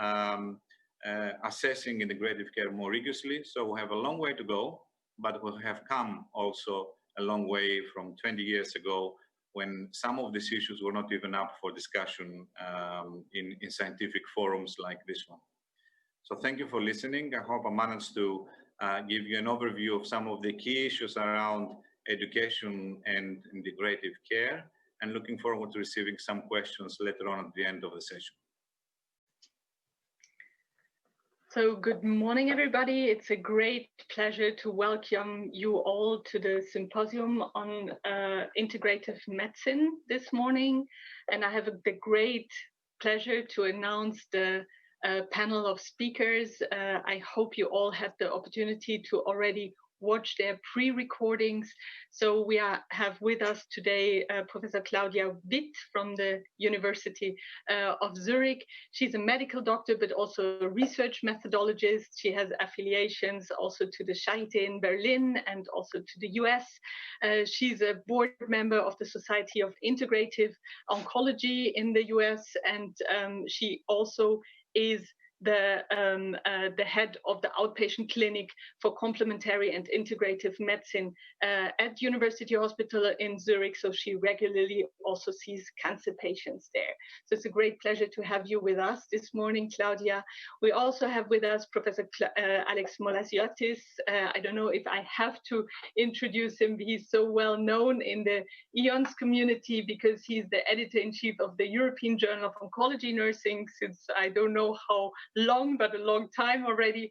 assessing integrative care more rigorously. So we have a long way to go, but we have come also a long way from 20 years ago, when some of these issues were not even up for discussion in scientific forums like this one. So thank you for listening. I hope I managed to give you an overview of some of the key issues around education and integrative care, and looking forward to receiving some questions later on at the end of the session. So good morning, everybody. It's a great pleasure to welcome you all to the symposium on integrative medicine this morning. And I have the great pleasure to announce the panel of speakers. I hope you all had the opportunity to already watch their pre-recordings. So we have with us today Professor Claudia Witt from the University of Zurich. She's a medical doctor, but also a research methodologist. She has affiliations also to the Charité in Berlin and also to the US. She's a board member of the Society of Integrative Oncology in the US, and she also is the head of the outpatient clinic for complementary and integrative medicine at University Hospital in Zurich. So she regularly also sees cancer patients there. So it's a great pleasure to have you with us this morning, Claudia. We also have with us Professor Alex Molasiotis. I don't know if I have to introduce him. He's so well known in the EONS community because he's the editor-in-chief of the European Journal of Oncology Nursing since I don't know how long, but a long time already.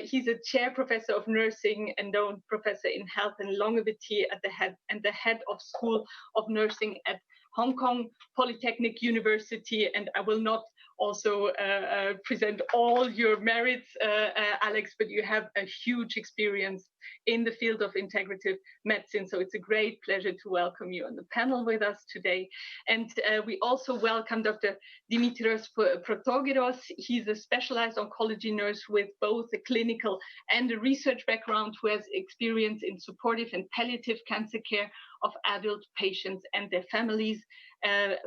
He's a chair professor of nursing and known professor in health and longevity at the head of School of Nursing at Hong Kong Polytechnic University. And I will not also present all your merits, Alex, but you have a huge experience in the field of integrative medicine. So it's a great pleasure to welcome you on the panel with us today. And we also welcome Dr. Dimitrios Protogiros. He's a specialized oncology nurse with both a clinical and a research background, who has experience in supportive and palliative cancer care of adult patients and their families.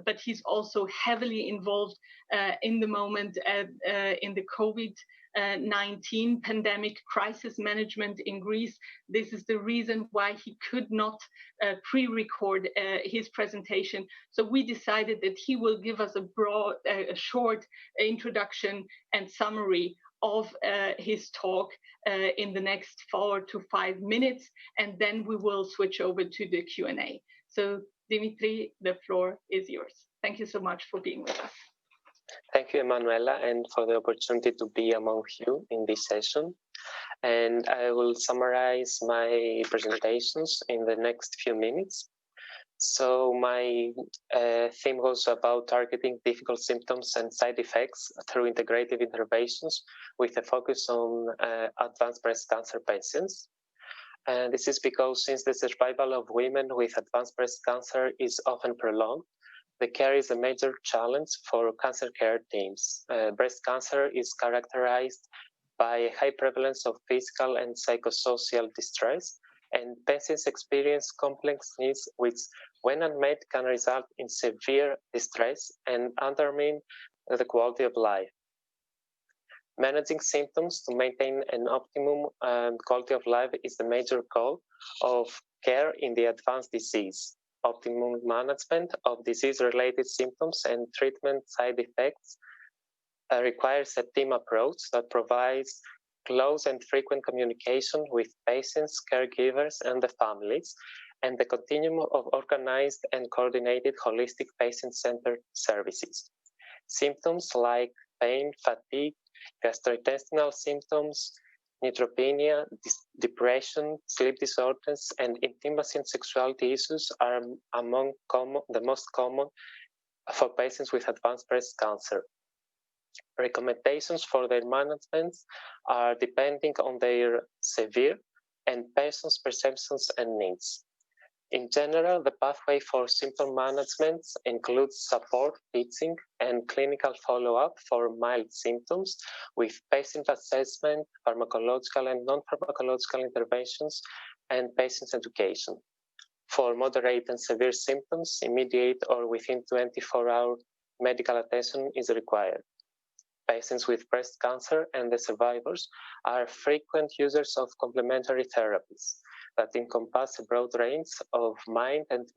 But he's also heavily involved in the moment in the COVID-19 pandemic crisis management in Greece. This is the reason why he could not pre-record his presentation. So we decided that he will give us a short introduction and summary of his talk in the next 4 to 5 minutes, and then we will switch over to the Q&A. So Dimitri, the floor is yours. Thank you so much for being with us. Thank you, Emanuela, and for the opportunity to be among you in this session. And I will summarize my presentations in the next few minutes. So my theme was about targeting difficult symptoms and side effects through integrative interventions with a focus on advanced breast cancer patients. And this is because since the survival of women with advanced breast cancer is often prolonged, the care is a major challenge for cancer care teams. Breast cancer is characterized by a high prevalence of physical and psychosocial distress, and patients experience complex needs which, when unmet, can result in severe distress and undermine the quality of life. Managing symptoms to maintain an optimum quality of life is the major goal of care in the advanced disease. Optimum management of disease-related symptoms and treatment side effects requires a team approach that provides close and frequent communication with patients, caregivers, and the families, and the continuum of organized and coordinated holistic patient-centered services. Symptoms like pain, fatigue, gastrointestinal symptoms, neutropenia, depression, sleep disorders, and intimacy and sexuality issues are among the most common for patients with advanced breast cancer. Recommendations for their management are depending on their severe and patient's perceptions and needs. In general, the pathway for symptom management includes support, teaching, and clinical follow-up for mild symptoms with patient assessment, pharmacological and non-pharmacological interventions, and patient education. For moderate and severe symptoms, immediate or within 24-hour medical attention is required. Patients with breast cancer and the survivors are frequent users of complementary therapies that encompass a broad range of mind and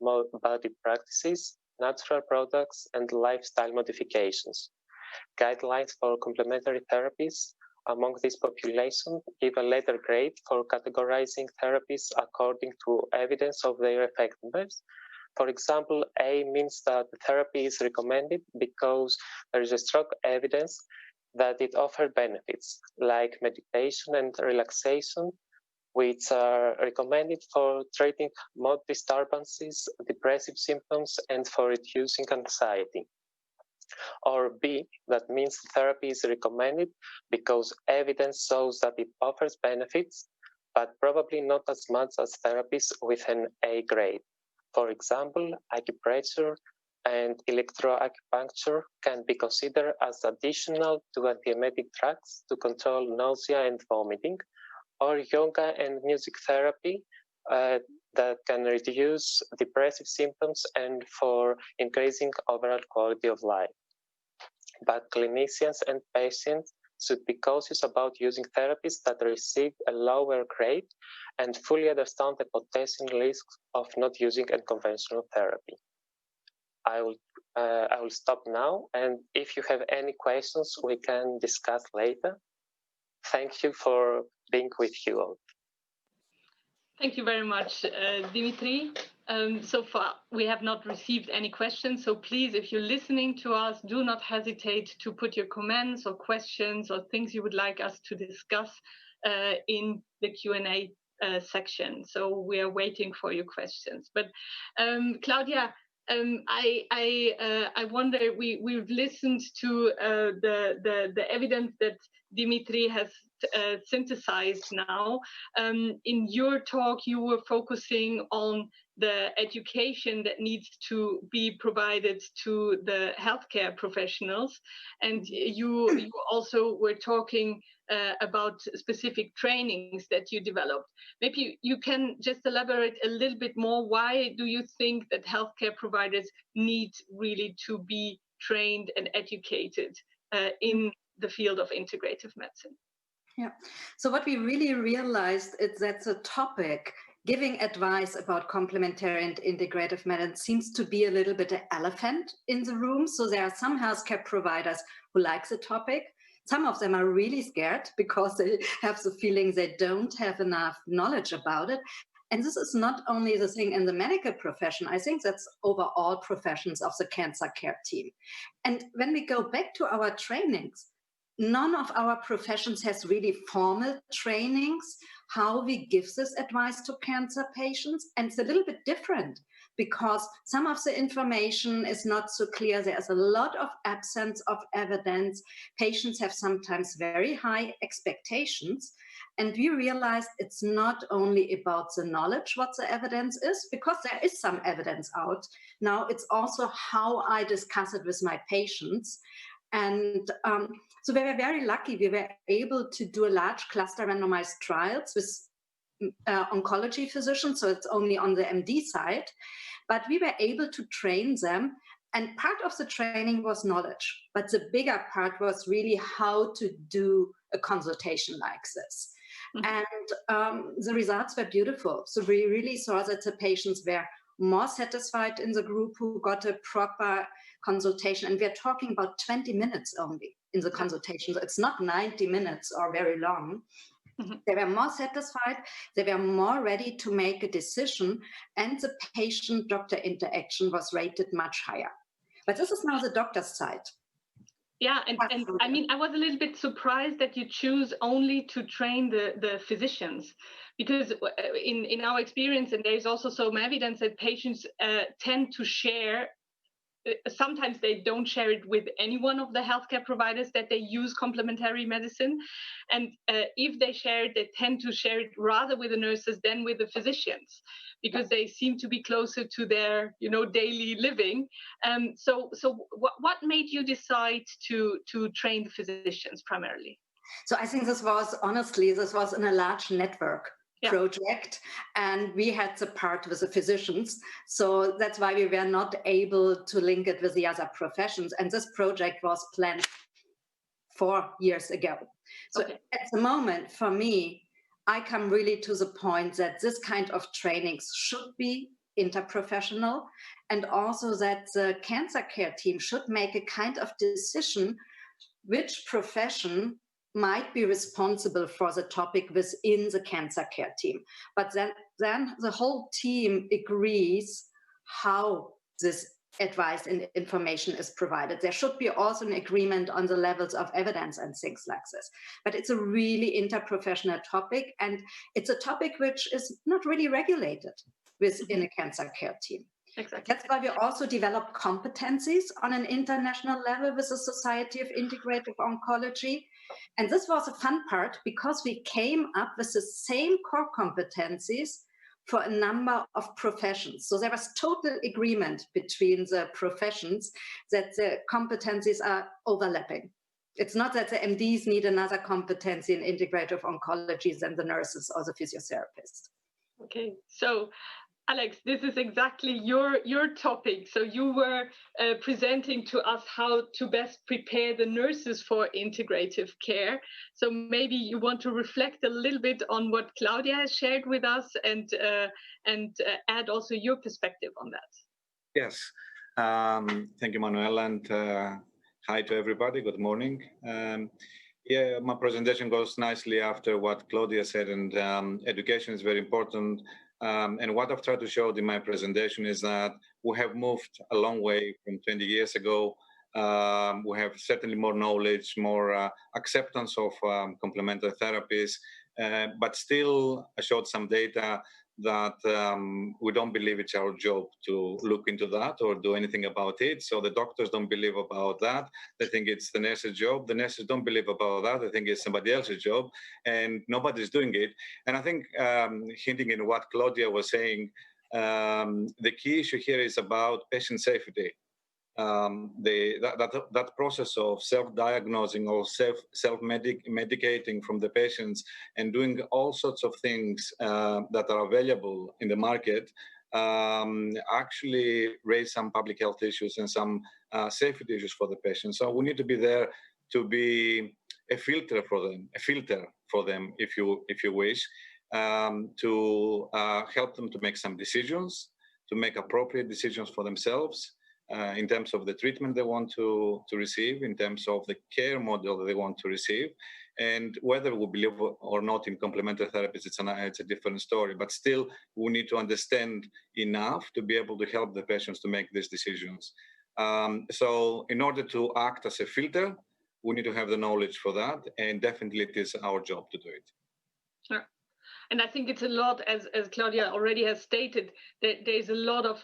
body practices, natural products, and lifestyle modifications. Guidelines for complementary therapies among this population give a letter grade for categorizing therapies according to evidence of their effectiveness. For example, A means that the therapy is recommended because there is a strong evidence that it offers benefits, like meditation and relaxation, which are recommended for treating mood disturbances, depressive symptoms, and for reducing anxiety. Or B, that means therapy is recommended because evidence shows that it offers benefits, but probably not as much as therapies with an A grade. For example, acupressure and electroacupuncture can be considered as additional to antiemetic drugs to control nausea and vomiting, or yoga and music therapy that can reduce depressive symptoms and for increasing overall quality of life. But clinicians and patients should be cautious about using therapies that receive a lower grade and fully understand the potential risks of not using a conventional therapy. I will stop now, and if you have any questions, we can discuss later. Thank you for being with you all. Thank you very much, Dimitri. So far, we have not received any questions. So please, if you're listening to us, do not hesitate to put your comments or questions or things you would like us to discuss in the Q&A section. So we are waiting for your questions. But Claudia, I wonder, we've listened to the evidence that Dimitri has synthesized now. In your talk, you were focusing on the education that needs to be provided to the healthcare professionals, and you also were talking about specific trainings that you developed. Maybe you can just elaborate a little bit more. Why do you think that healthcare providers need really to be trained and educated in the field of integrative medicine? Yeah. So what we really realized is that the topic, giving advice about complementary and integrative medicine, seems to be a little bit an elephant in the room. So there are some healthcare providers who like the topic. Some of them are really scared because they have the feeling they don't have enough knowledge about it. And this is not only the thing in the medical profession. I think that's over all professions of the cancer care team. And when we go back to our trainings, none of our professions has really formal trainings, how we give this advice to cancer patients. And it's a little bit different because some of the information is not so clear. There's a lot of absence of evidence. Patients have sometimes very high expectations. And we realized it's not only about the knowledge, what the evidence is, because there is some evidence out. Now it's also how I discuss it with my patients. And so we were very lucky. We were able to do a large cluster randomized trials with oncology physicians, so it's only on the MD side. But we were able to train them, and part of the training was knowledge. But the bigger part was really how to do a consultation like this. Mm-hmm. And the results were beautiful. So we really saw that the patients were more satisfied in the group who got a proper consultation. And we're talking about 20 minutes only in the consultation. So it's not 90 minutes or very long. Mm-hmm. They were more satisfied. They were more ready to make a decision. And the patient-doctor interaction was rated much higher. But this is now the doctor's side. Yeah, and I mean, I was a little bit surprised that you choose only to train the physicians, because in our experience, and there's also some evidence that patients tend to share. Sometimes they don't share it with any one of the healthcare providers that they use complementary medicine. And if they share it, they tend to share it rather with the nurses than with the physicians, because they seem to be closer to their, daily living. So what made you decide to train the physicians primarily? So I think this was in a large network project, and we had the part with the physicians, so that's why we were not able to link it with the other professions. And this project was planned 4 years ago. So at the moment, for me, I come really to the point that this kind of trainings should be interprofessional, and also that the cancer care team should make a kind of decision which profession might be responsible for the topic within the cancer care team. But then the whole team agrees how this advice and information is provided. There should be also an agreement on the levels of evidence and things like this. But it's a really interprofessional topic, and it's a topic which is not really regulated within a cancer care team. Exactly. That's why we also developed competencies on an international level with the Society of Integrative Oncology. And this was a fun part because we came up with the same core competencies for a number of professions. So there was total agreement between the professions that the competencies are overlapping. It's not that the MDs need another competency in integrative oncology than the nurses or the physiotherapists. Okay, so Alex, this is exactly your topic. So you were presenting to us how to best prepare the nurses for integrative care. So maybe you want to reflect a little bit on what Claudia has shared with us, and add also your perspective on that. Yes, thank you, Manuel, and hi to everybody. Good morning. Yeah, my presentation goes nicely after what Claudia said, and education is very important. And what I've tried to show in my presentation is that we have moved a long way from 20 years ago. We have certainly more knowledge, more acceptance of complementary therapies, but still I showed some data that we don't believe it's our job to look into that or do anything about it. So the doctors don't believe about that. They think it's the nurse's job. The nurses don't believe about that. They think it's somebody else's job, and nobody's doing it. And I think hinting in what Claudia was saying, the key issue here is about patient safety. That process of self-diagnosing or self-medicating from the patients and doing all sorts of things that are available in the market actually raise some public health issues and some safety issues for the patients. So we need to be there to be a filter for them, if you wish, to help them to make some decisions, to make appropriate decisions for themselves. In terms of the treatment they want to receive, in terms of the care model that they want to receive, and whether we believe or not in complementary therapies, it's a different story. But still, we need to understand enough to be able to help the patients to make these decisions. So in order to act as a filter, we need to have the knowledge for that, and definitely it is our job to do it. Sure. And I think it's a lot, as Claudia already has stated, that there's a lot of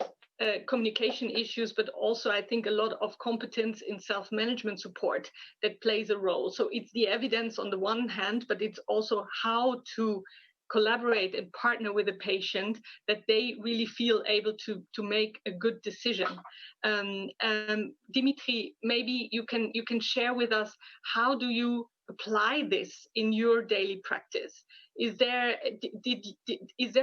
communication issues, but also I think a lot of competence in self-management support that plays a role. So it's the evidence on the one hand, but it's also how to collaborate and partner with a patient that they really feel able to make a good decision. Dimitri, maybe you can share with us, how do you apply this in your daily practice? Is there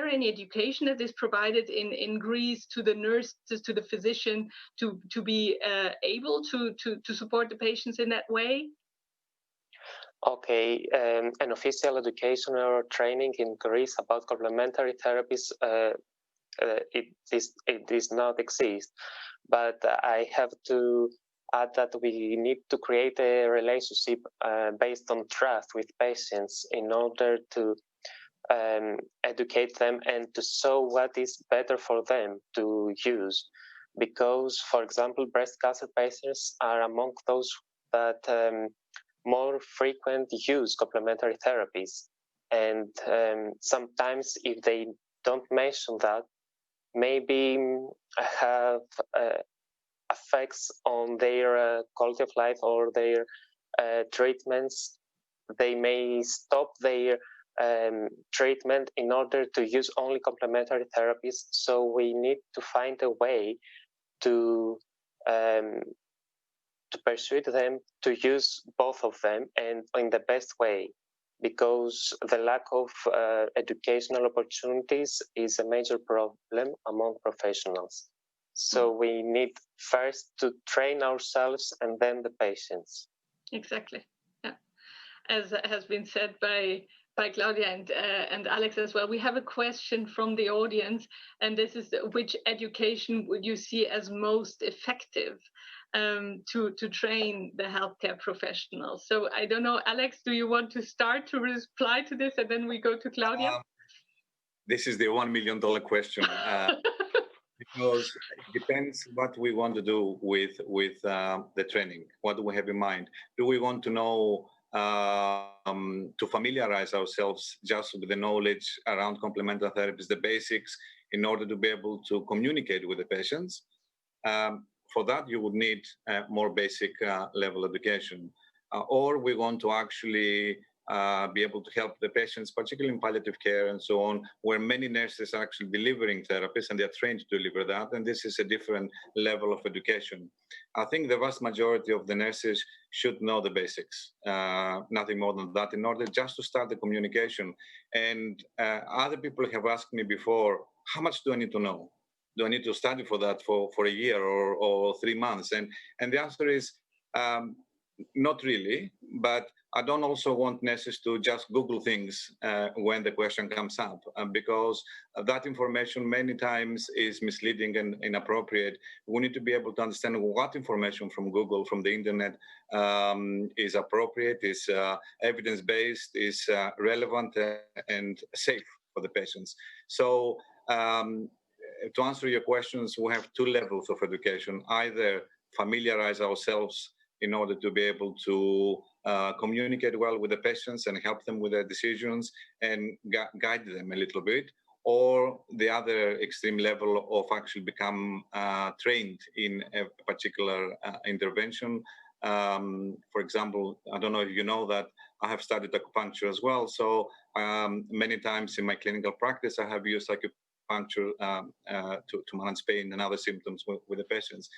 any education that is provided in Greece to the nurses, to the physician, to be able to support the patients in that way? Okay, an official education or training in Greece about complementary therapies, it does not exist. But I have to add that we need to create a relationship based on trust with patients in order to educate them and to show what is better for them to use. Because, for example, breast cancer patients are among those that more frequent use complementary therapies. And sometimes if they don't mention that, maybe have effects on their quality of life or their treatments. They may stop their treatment in order to use only complementary therapies. So we need to find a way to persuade them to use both of them, and in the best way, because the lack of educational opportunities is a major problem among professionals. So we need first to train ourselves and then the patients. Exactly. Yeah. As has been said by Claudia and Alex as well, we have a question from the audience, and this is, which education would you see as most effective to train the healthcare professionals? So I don't know, Alex, do you want to start to reply to this, and then we go to Claudia? This is the $1 million question. Because it depends what we want to do with the training. What do we have in mind? Do we want to know to familiarize ourselves just with the knowledge around complementary therapies, the basics, in order to be able to communicate with the patients? For that, you would need more basic level education. Or we want to actually be able to help the patients, particularly in palliative care and so on, where many nurses are actually delivering therapies and they're trained to deliver that. And this is a different level of education. I think the vast majority of the nurses should know the basics, nothing more than that, in order just to start the communication. And other people have asked me before, how much do I need to know? Do I need to study for that for a year or 3 months? And the answer is not really, but I don't also want nurses to just Google things when the question comes up, because that information many times is misleading and inappropriate. We need to be able to understand what information from Google, from the internet, is appropriate, is evidence-based, is relevant and safe for the patients. So to answer your questions, we have 2 levels of education: either familiarize ourselves in order to be able to communicate well with the patients and help them with their decisions and guide them a little bit, or the other extreme level of actually become trained in a particular intervention. For example, I don't know if you know that I have studied acupuncture as well. So many times in my clinical practice, I have used acupuncture to manage pain and other symptoms with the patients.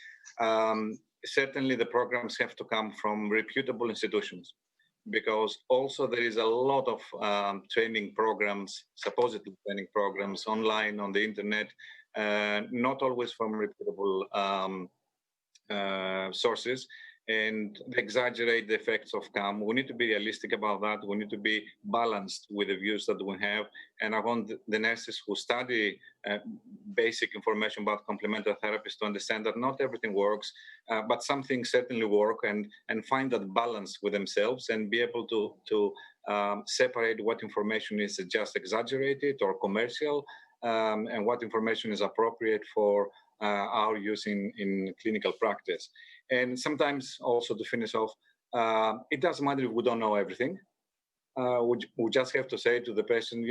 Certainly, the programs have to come from reputable institutions, because also there is a lot of training programs, supposedly training programs online on the internet, not always from reputable sources, and they exaggerate the effects of CAM. We need to be realistic about that. We need to be balanced with the views that we have. And I want the nurses who study basic information about complementary therapies to understand that not everything works, but some things certainly work, and find that balance with themselves and be able to separate what information is just exaggerated or commercial, and what information is appropriate for our use in clinical practice. And sometimes also, to finish off, it doesn't matter if we don't know everything. We just have to say to the patient,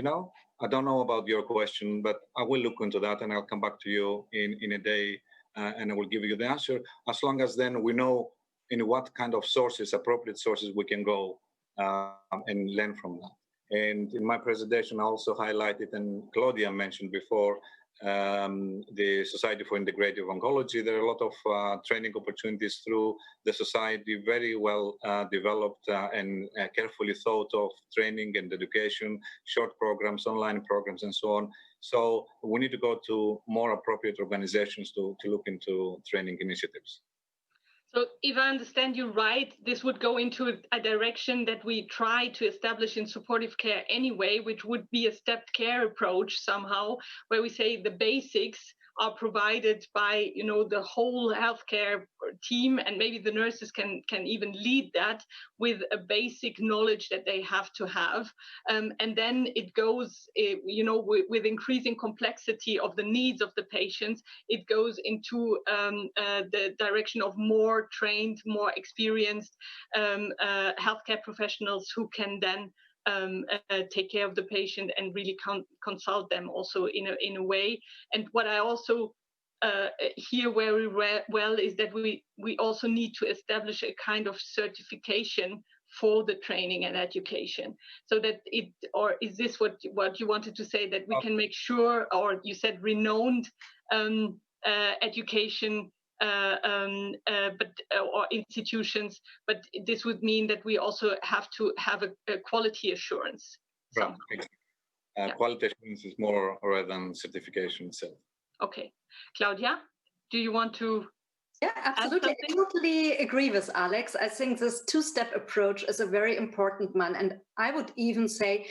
I don't know about your question, but I will look into that and I'll come back to you in a day, and I will give you the answer, as long as then we know in what kind of sources, appropriate sources, we can go and learn from that. And in my presentation, I also highlighted, and Claudia mentioned before, the Society for Integrative Oncology. There are a lot of training opportunities through the society, very well developed and carefully thought of training and education, short programs, online programs, and so on. So we need to go to more appropriate organizations to look into training initiatives. So if I understand you right, this would go into a direction that we try to establish in supportive care anyway, which would be a stepped care approach somehow, where we say the basics are provided by the whole healthcare team, and maybe the nurses can even lead that with a basic knowledge that they have to have, and then it goes with increasing complexity of the needs of the patients, it goes into the direction of more trained, more experienced healthcare professionals who can then take care of the patient and really consult them also in a way. And what I also hear very well is that we also need to establish a kind of certification for the training and education, so that or is this what you wanted to say, that we can make sure, or you said renowned education or institutions, but this would mean that we also have to have a quality assurance. Right. Quality assurance is more rather than certification itself. Okay. Claudia, do you want to? Yeah, absolutely. I totally agree with Alex. I think this two-step approach is a very important one. And I would even say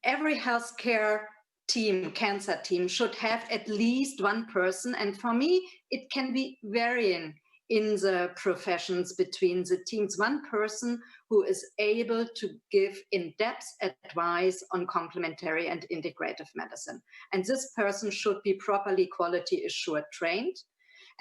every healthcare team, cancer team, should have at least one person. And for me, it can be varying in the professions between the teams. One person who is able to give in-depth advice on complementary and integrative medicine. And this person should be properly quality assured trained.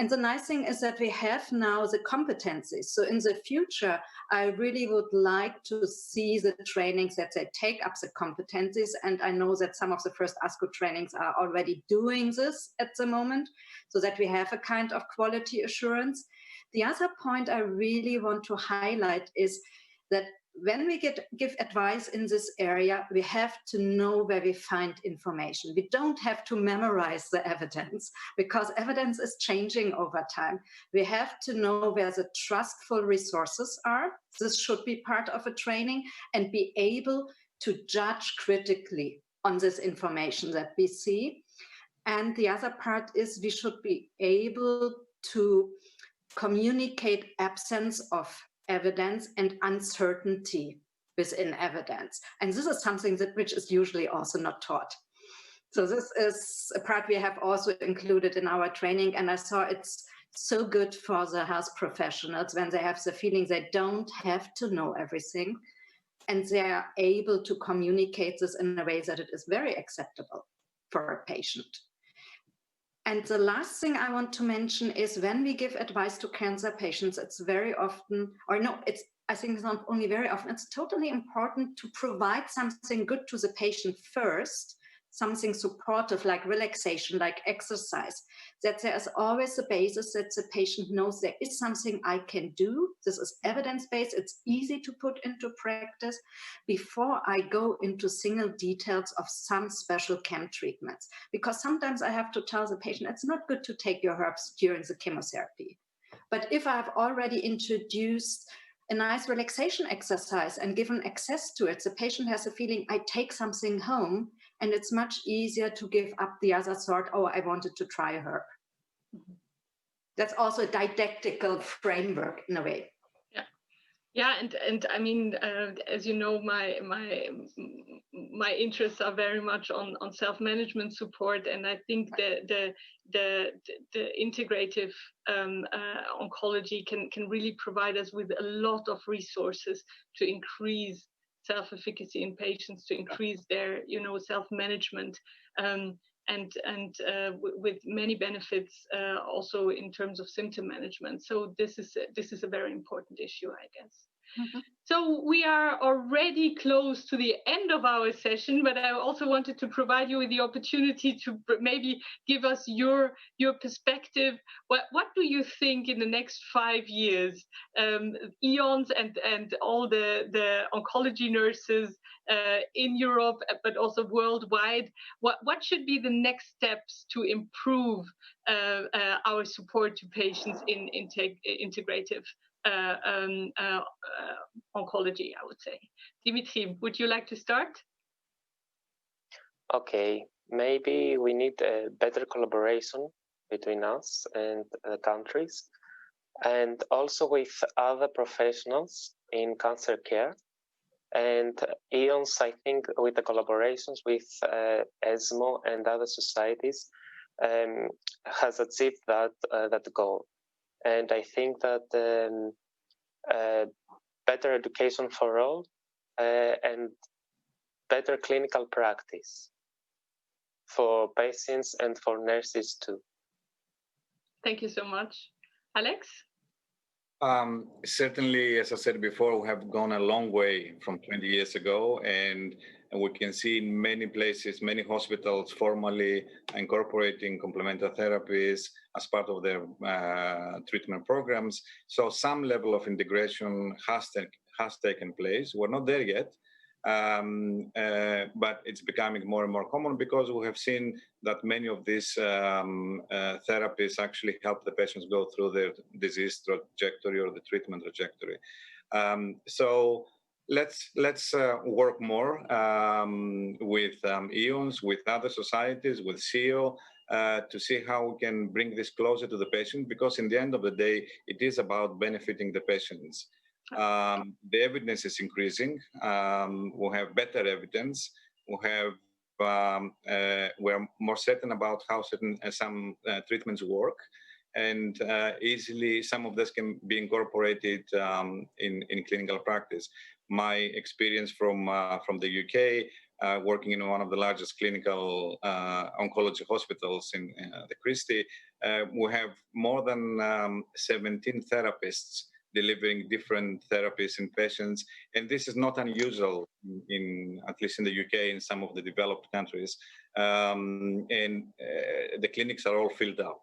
And the nice thing is that we have now the competencies. So in the future, I really would like to see the trainings that they take up the competencies. And I know that some of the first ASCO trainings are already doing this at the moment, so that we have a kind of quality assurance. The other point I really want to highlight is that when we give advice in this area, we have to know where we find information. We don't have to memorize the evidence, because evidence is changing over time. We have to know where the trustful resources are. This should be part of a training, and be able to judge critically on this information that we see. And the other part is we should be able to communicate absence of evidence and uncertainty within evidence. And this is something which is usually also not taught. So this is a part we have also included in our training. And I saw it's so good for the health professionals when they have the feeling they don't have to know everything, and they are able to communicate this in a way that it is very acceptable for a patient. And the last thing I want to mention is when we give advice to cancer patients, it's very often, I think it's not only very often, it's totally important to provide something good to the patient first, something supportive like relaxation, like exercise, that there is always a basis that the patient knows there is something I can do. This is evidence-based. It's easy to put into practice before I go into single details of some special chem treatments. Because sometimes I have to tell the patient it's not good to take your herbs during the chemotherapy. But if I have already introduced a nice relaxation exercise and given access to it, the patient has a feeling I take something home, and it's much easier to give up the other thought, oh, I wanted to try a herb. Mm-hmm. That's also a didactical framework in a way. Yeah, and I mean, as you know, my interests are very much on self-management support, and I think the integrative oncology can really provide us with a lot of resources to increase self-efficacy in patients, to increase their self-management, and with many benefits also in terms of symptom management. So this is a very important issue, I guess. Mm-hmm. So we are already close to the end of our session, but I also wanted to provide you with the opportunity to maybe give us your perspective. What do you think in the next 5 years, EONS and all the oncology nurses in Europe, but also worldwide, what should be the next steps to improve our support to patients in integrative oncology, I would say. Dimitri, would you like to start? Okay, maybe we need a better collaboration between us and the countries, and also with other professionals in cancer care. And EONS, I think, with the collaborations with ESMO and other societies, has achieved that goal. And I think that better education for all and better clinical practice for patients and for nurses too. Thank you so much. Alex? Certainly, as I said before, we have gone a long way from 20 years ago, and we can see in many places, many hospitals formally incorporating complementary therapies as part of their treatment programs. So some level of integration has taken place. We're not there yet, but it's becoming more and more common because we have seen that many of these therapies actually help the patients go through their disease trajectory or the treatment trajectory. So let's work more with EONS, with other societies, with CEO, to see how we can bring this closer to the patient, because in the end of the day, it is about benefiting the patients. The evidence is increasing. We have better evidence. We're more certain about how some treatments work, and easily some of this can be incorporated in clinical practice. My experience from the UK, working in one of the largest clinical oncology hospitals in the Christie, we have more than 17 therapists delivering different therapies in patients, and this is not unusual at least in the UK, in some of the developed countries, and the clinics are all filled up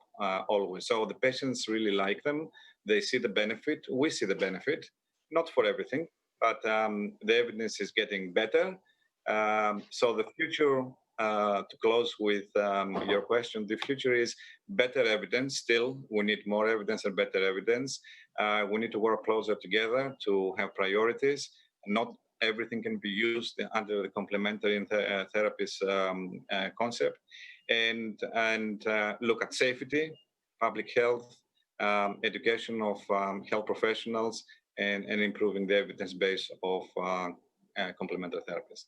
always. So the patients really like them. They see the benefit. We see the benefit, not for everything, but the evidence is getting better. So the future, to close with your question, the future is better evidence. Still, we need more evidence and better evidence. We need to work closer together to have priorities. Not everything can be used under the complementary therapies concept, and look at safety, public health, education of health professionals, and improving the evidence base of complementary therapies.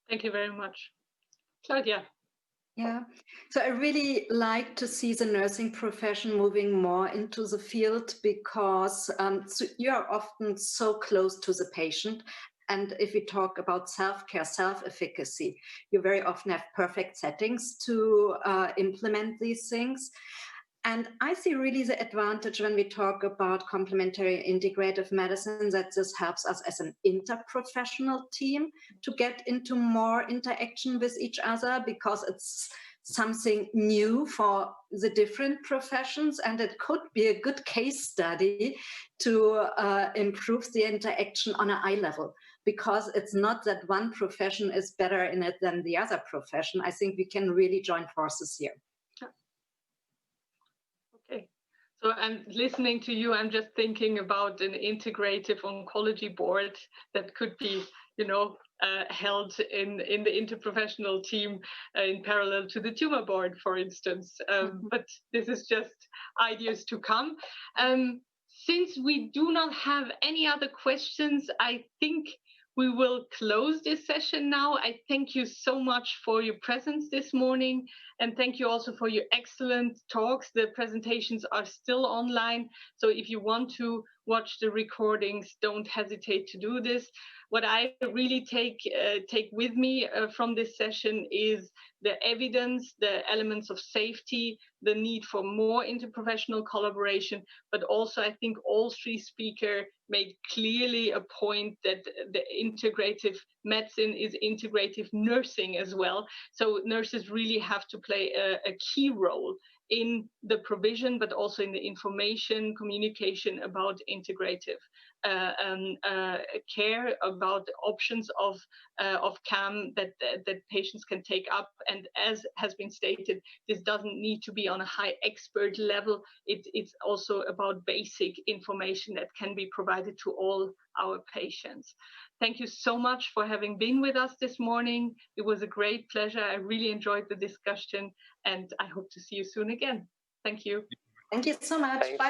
Thank you very much. Claudia. Yeah, so I really like to see the nursing profession moving more into the field, because so you are often so close to the patient. And if we talk about self-care, self-efficacy, you very often have perfect settings to implement these things. And I see really the advantage when we talk about complementary integrative medicine that this helps us as an interprofessional team to get into more interaction with each other, because it's something new for the different professions, and it could be a good case study to improve the interaction on an eye level, because it's not that one profession is better in it than the other profession. I think we can really join forces here. Okay. So I'm listening to you, I'm just thinking about an integrative oncology board that could be, held in the interprofessional team in parallel to the tumor board, for instance. But this is just ideas to come. Since we do not have any other questions, I think we will close this session now. I thank you so much for your presence this morning, and thank you also for your excellent talks. The presentations are still online, so if you want to watch the recordings, don't hesitate to do this. What I really take with me from this session is the evidence, the elements of safety, the need for more interprofessional collaboration, but also I think all three speakers made clearly a point that the integrative medicine is integrative nursing as well. So nurses really have to play a key role in the provision, but also in the information communication about integrative care, about options of CAM that patients can take up. And as has been stated, this doesn't need to be on a high expert level. It's also about basic information that can be provided to all our patients. Thank you so much for having been with us this morning. It was a great pleasure. I really enjoyed the discussion, and I hope to see you soon again. Thank you. Thank you so much. Bye.